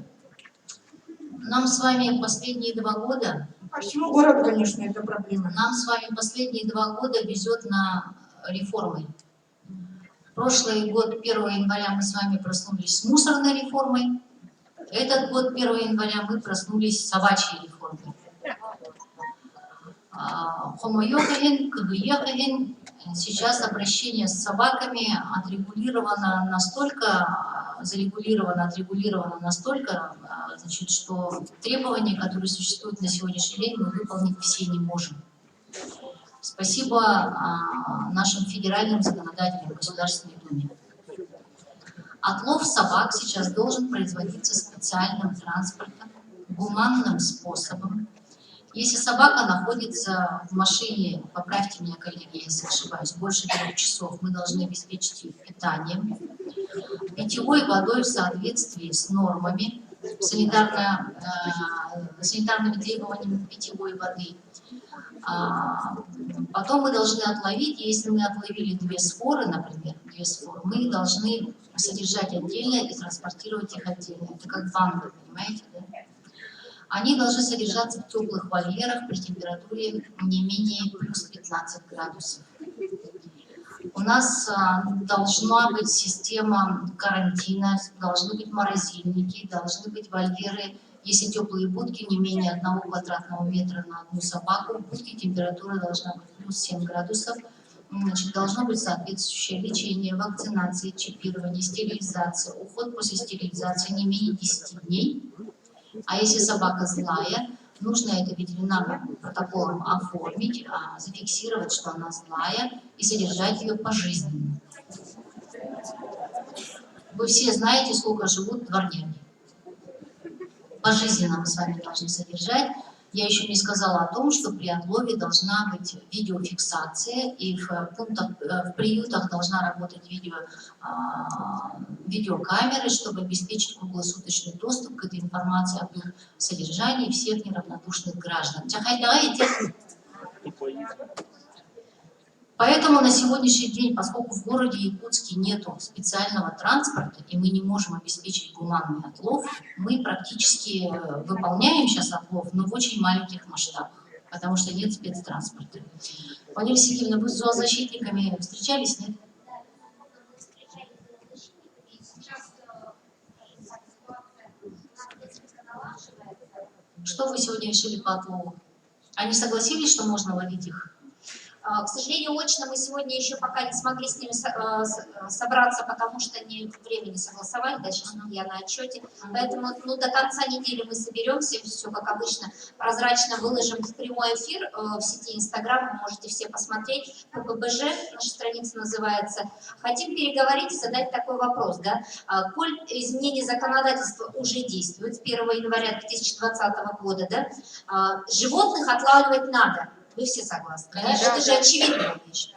Нам с вами последние 2 года... По всему городу, конечно, это проблема. Нам с вами последние 2 года везет на реформы. Прошлый год, 1 января, мы с вами проснулись с мусорной реформой. Этот год, 1 января, мы проснулись с собачьей реформой. Сейчас обращение с собаками отрегулировано настолько, значит, что требования, которые существуют на сегодняшний день, мы выполнить все не можем. Спасибо нашим федеральным законодателям в Государственной Думе. Отлов собак сейчас должен производиться специальным транспортом, гуманным способом. Если собака находится в машине, поправьте меня, коллеги, если ошибаюсь, больше 3 часов, мы должны обеспечить ее питанием, питьевой водой в соответствии с нормами, санитарными требованиями питьевой воды. Потом мы должны отловить, если мы отловили 2 сфоры, например, 2 сфоры, мы их должны содержать отдельно и транспортировать их отдельно. Это как банка, понимаете, да? Они должны содержаться в теплых вольерах при температуре не менее плюс 15 градусов. У нас должна быть система карантина, должны быть морозильники, должны быть вольеры. Если теплые будки, не менее 1 квадратного метра на 1 собаку, в будке температура должна быть плюс 7 градусов. Значит, должно быть соответствующее лечение, вакцинация, чипирование, стерилизация, уход после стерилизации не менее 10 дней. А если собака злая, нужно это ветеринарным протоколом оформить, зафиксировать, что она злая, и содержать ее пожизненно. Вы все знаете, сколько живут дворняги. Пожизненно мы с вами должны содержать. Я еще не сказала о том, что при отлове должна быть видеофиксация, и в приютах должна работать видеокамеры, чтобы обеспечить круглосуточный доступ к этой информации об их содержании всех неравнодушных граждан. Поэтому на сегодняшний день, поскольку в городе Якутске нет специального транспорта, и мы не можем обеспечить гуманный отлов, мы практически выполняем сейчас отлов, но в очень маленьких масштабах, потому что нет спецтранспорта. Валерия Сергеевна, вы с зоозащитниками встречались, нет? Что вы сегодня решили по отлову? Они согласились, что можно ловить их К сожалению, очно мы сегодня еще пока не смогли с ними собраться, потому что время не согласовали, да, сейчас я на отчете. Поэтому до конца недели мы соберемся, все как обычно прозрачно выложим в прямой эфир в сети Инстаграм, вы можете все посмотреть. ППБЖ, наша страница называется. Хотим переговорить и задать такой вопрос, да. Коль изменение законодательства уже действует с 1 января 2020 года, да, животных отлавливать надо. Вы все согласны? Да? Это же очевидная вещь.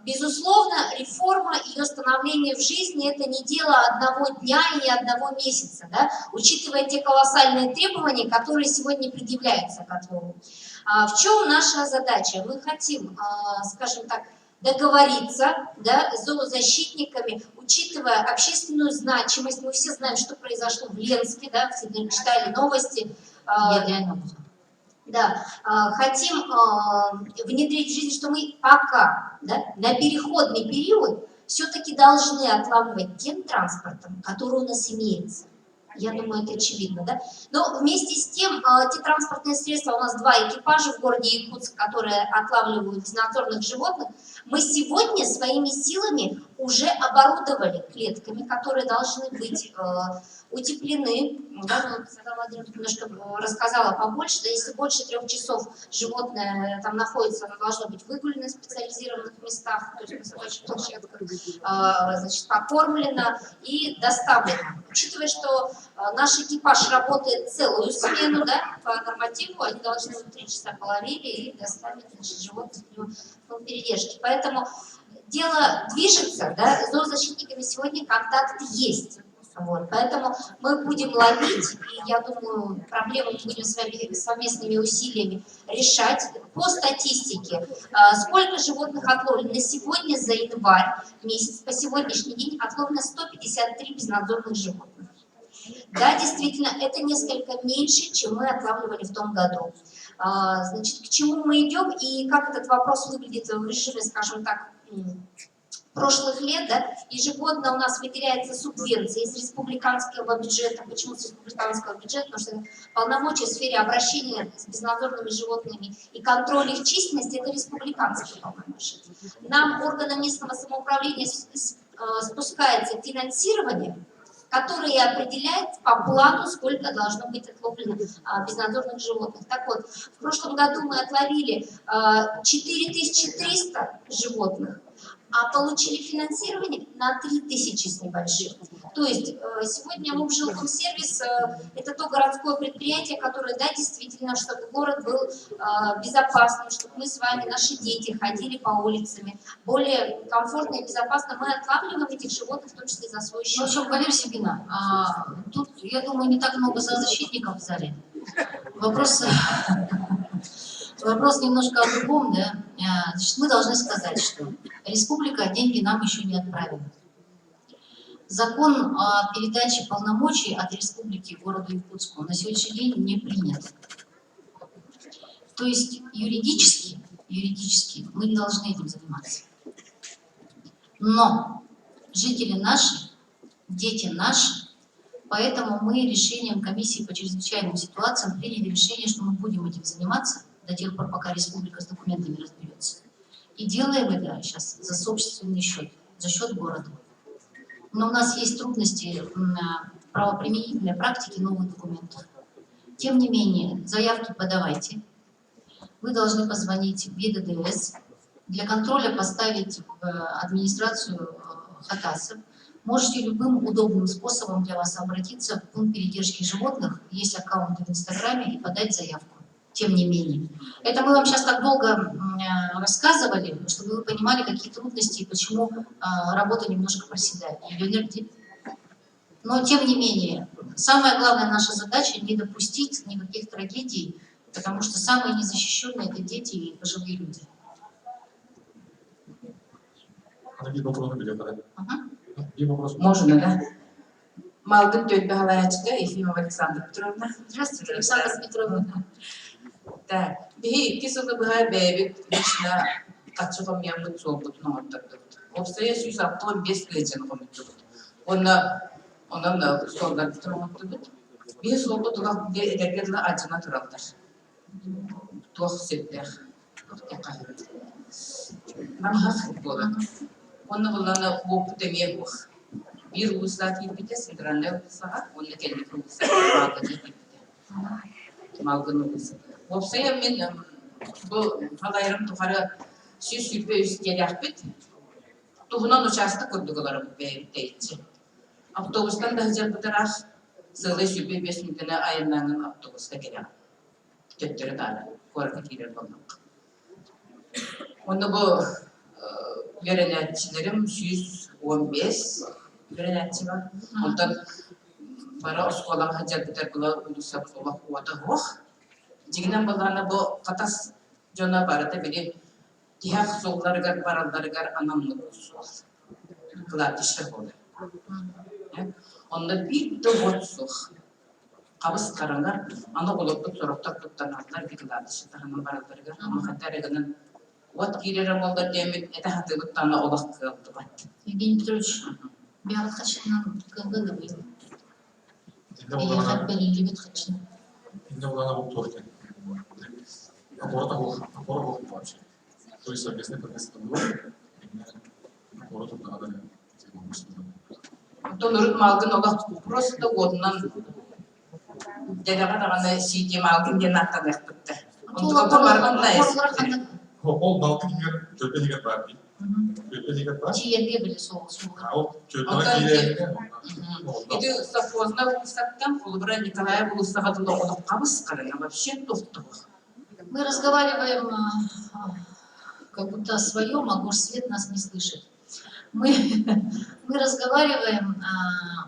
Безусловно, реформа, ее становление в жизни – это не дело одного дня и не одного месяца, да? Учитывая те колоссальные требования, которые сегодня предъявляются к отлову. В чем наша задача? Мы хотим, скажем так, договориться, да, с зоозащитниками, учитывая общественную значимость. Мы все знаем, что произошло в Ленске, да, все читали новости. Да, хотим внедрить в жизнь, что мы пока, да, на переходный период все-таки должны отлавливать тем транспортом, который у нас имеется. Я думаю, это очевидно, да? Но вместе с тем, те транспортные средства, у нас 2 экипажа в городе Якутск, которые отлавливают безнадзорных животных, мы сегодня своими силами уже оборудовали клетками, которые должны быть утеплены. Да, ну, Светлана Владимировна немножко рассказала побольше, да, если больше 3 часов животное там находится, оно должно быть выгулено в специализированных местах, то есть на собачьих площадках, значит, покормлено и доставлено. Учитывая, что наш экипаж работает целую смену, да, по нормативу, они должны 3 часа половили и доставить, значит, животных в передержке. Поэтому дело движется, да, с зоозащитниками сегодня контакт есть. Вот, поэтому мы будем ловить, и я думаю, проблему мы будем с вами совместными усилиями решать. По статистике, сколько животных отловлено на сегодня за январь месяц, по сегодняшний день отловлено 153 безнадзорных животных. Да, действительно, это несколько меньше, чем мы отлавливали в том году. Значит, к чему мы идем и как этот вопрос выглядит в режиме, скажем так, прошлых лет, да, ежегодно у нас выделяется субвенция из республиканского бюджета. Почему с республиканского бюджета? Потому что полномочия в сфере обращения с безнадзорными животными и контроля их численности – это республиканские полномочия. Нам, органам местного самоуправления, спускается финансирование, который определяет по плану, сколько должно быть отловлено безнадзорных животных. Так вот, в прошлом году мы отловили 4300 животных, а получили финансирование на 3000 с небольшим. То есть сегодня Мобжилкомсервис – это то городское предприятие, которое, да, действительно, чтобы город был безопасным, чтобы мы с вами, наши дети ходили по улицам, более комфортно и безопасно. Мы отлавливаем этих животных, в том числе за свой счет. Ну, что, Валерия Сергеевна, тут, я думаю, не так много зоозащитников в зале. Вопрос немножко о другом, да. Значит, мы должны сказать, что республика деньги нам еще не отправила. Закон о передаче полномочий от республики городу Якутску на сегодняшний день не принят. То есть юридически мы не должны этим заниматься. Но жители наши, дети наши, поэтому мы решением комиссии по чрезвычайным ситуациям приняли решение, что мы будем этим заниматься до тех пор, пока республика с документами разберется. И делаем это сейчас за собственный счет, за счет города. Но у нас есть трудности правоприменительной практики новых документов. Тем не менее, заявки подавайте. Вы должны позвонить в ЕДДС, для контроля поставить в администрацию Хатаса. Можете любым удобным способом для вас обратиться в пункт передержки животных, есть аккаунты в Инстаграме, и подать заявку. Тем не менее. Это мы вам сейчас так долго рассказывали, чтобы вы понимали, какие трудности и почему работа немножко проседает. Но тем не менее, самая главная наша задача – не допустить никаких трагедий, потому что самые незащищенные – это дети и пожилые люди. Можно, да? Малдын Тёльбахалаячка, Ефимова Александра Петровна. Здравствуйте, Александра Петровна. Да. Бихи, кисука бихай бэбит, лично качуха мьямбут собут нотардут. Обстоя сюса план без клетен комитут. Онна сорган Петровна. Бихи собут тугах бе эдергерла ачына туралдар. Туах сеплер. нам хасып болар. Оны буланы бу демек бу. Бир улуста килбите центральный улуста, оны келдик улуста багы килбите. Малгын улуста. Вопсая мен бу фалайрым тухары сүйпе үстелякпит. Тугунан участок көрдүгөлөр бейттейчи. Автобустан да жер бутарах сылы сүйпе 5 минутына айынан автобуста келем. Кеттері дары, көрді кейлер болмақ. Оны бұл веренятчилерім 115 веренятчи бар. Ондан бара осколаға жарбытар бұла ұлысап олақ уаты ғоқ. Дегінен болғаны бұл қатас жона барыда біле тияқ соғларығар баралдарығар анамны соғ. Қылатышы болды. Онда бір тұғыт соқ. Қабыс қаранар, аны олықты сұрақтар тұттанатылар бекілады шытағының баралдарыға. Ама қаттарығының от кейлері молдар демет, әті хаты бұттаны олақ қылды бат. Евгений Петрович, бияғыт қачынан кылгыны бұл. Бияғыт бәрелі бет қачынан. Инде улана бұл торкен. Апората бұл вообще. То есть совместный прогресс был, апората бұл қадары. Тон ұрып малғын олақ просто одынан Дедага дагана сиди малгын ден аттан яктыпты. Онтуга барганда эс. Ол балкы деген төпе деген бар бит. Төпе деген бар. Жиерге биле сол. Ал төпе деген. Иди совхозна улустаттан Кулбара Николая улустага да олоқ кабыс карана вообще тофту. Мы разговариваем как будто о своем, а горсвет нас не слышит. Мы разговариваем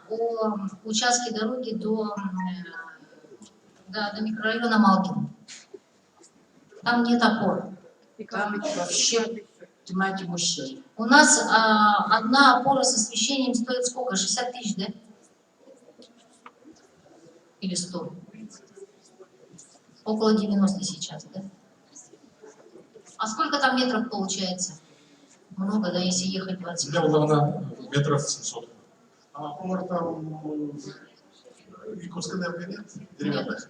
о участке дороги до микрорайона Малкин. Там нет опор. Там вообще тематика мужчин. У нас одна опора с освещением стоит сколько? 60 тысяч, да? Или 100? Около 90 сейчас, да? А сколько там метров получается? Много, да, если ехать 20 Для Улана метров 700. А опор там Якутской энергии нет? Деревянных?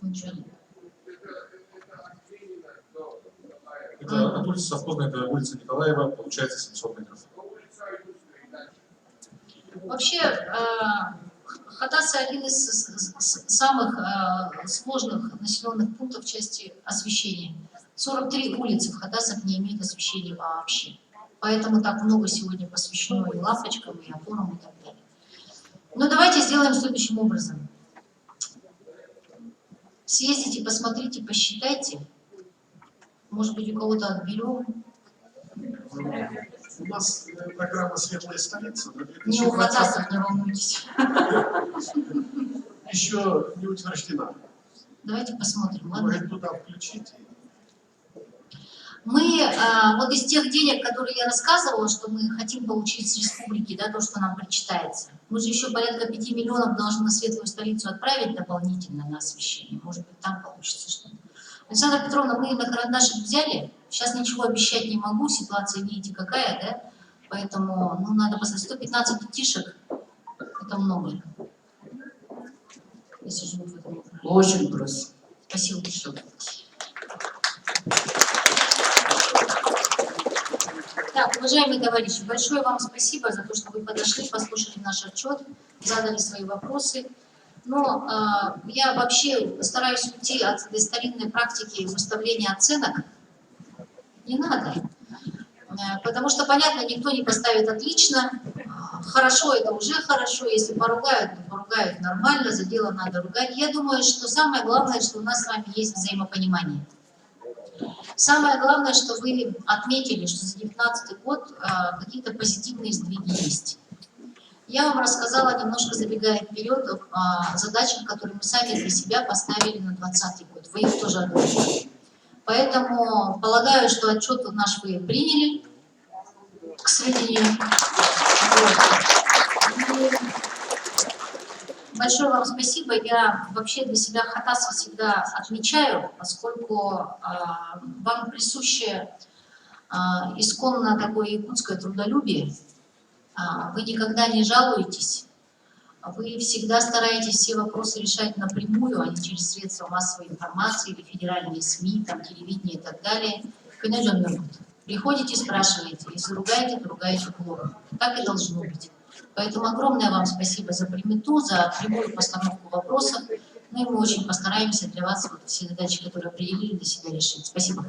Ничего нет. Это от улицы совхозной до улицы Николаева получается 700 метров. Вообще, Хатасы один из самых сложных населенных пунктов в части освещения. 43 улицы в Хатасах не имеют освещения вообще. Поэтому так много сегодня посвящено и лампочкам, и опорам, и так далее. Но давайте сделаем следующим образом. Съездите, посмотрите, посчитайте. Может быть, у кого-то отберем. У нас программа «Светлая столица». Не у Хатасов, не волнуйтесь. Еще не утверждена. Давайте посмотрим, ладно? Может, туда включить. Мы вот из тех денег, которые я рассказывала, что мы хотим получить с республики, да, то, что нам причитается, мы же еще порядка 5 миллионов должны на Светлую столицу отправить дополнительно на освещение. Может быть, там получится что-то. Александра Петровна, мы на карандашик взяли, сейчас ничего обещать не могу, ситуация, видите, какая, да? Поэтому, ну, надо посмотреть, 115 детишек, это много. Если живут в этом округе. Очень просто. Спасибо большое. Так, уважаемые товарищи, большое вам спасибо за то, что вы подошли, послушали наш отчет, задали свои вопросы. Но я вообще стараюсь уйти от этой старинной практики выставления оценок. Не надо. Потому что, понятно, никто не поставит отлично. Хорошо, это уже хорошо. Если поругают, то поругают нормально, за дело надо ругать. Я думаю, что самое главное, что у нас с вами есть взаимопонимание. Самое главное, что вы отметили, что за 2019 год какие-то позитивные сдвиги есть. Я вам рассказала, немножко забегая вперед, о задачах, которые мы сами для себя поставили на 2020 год. Вы их тоже одобрили. Поэтому полагаю, что отчет наш вы приняли к сведению. Большое вам спасибо. Я вообще для себя Хатаса всегда отмечаю, поскольку вам присуще исконно такое якутское трудолюбие. Вы никогда не жалуетесь. Вы всегда стараетесь все вопросы решать напрямую, а не через средства массовой информации или федеральные СМИ, там, телевидение и так далее. Приходите и спрашиваете. Если ругаете, то ругаете плохо. Так и должно быть. Поэтому огромное вам спасибо за прямоту, за прямую постановку вопросов. Ну и мы очень постараемся для вас вот все задачи, которые определили, для себя решить. Спасибо.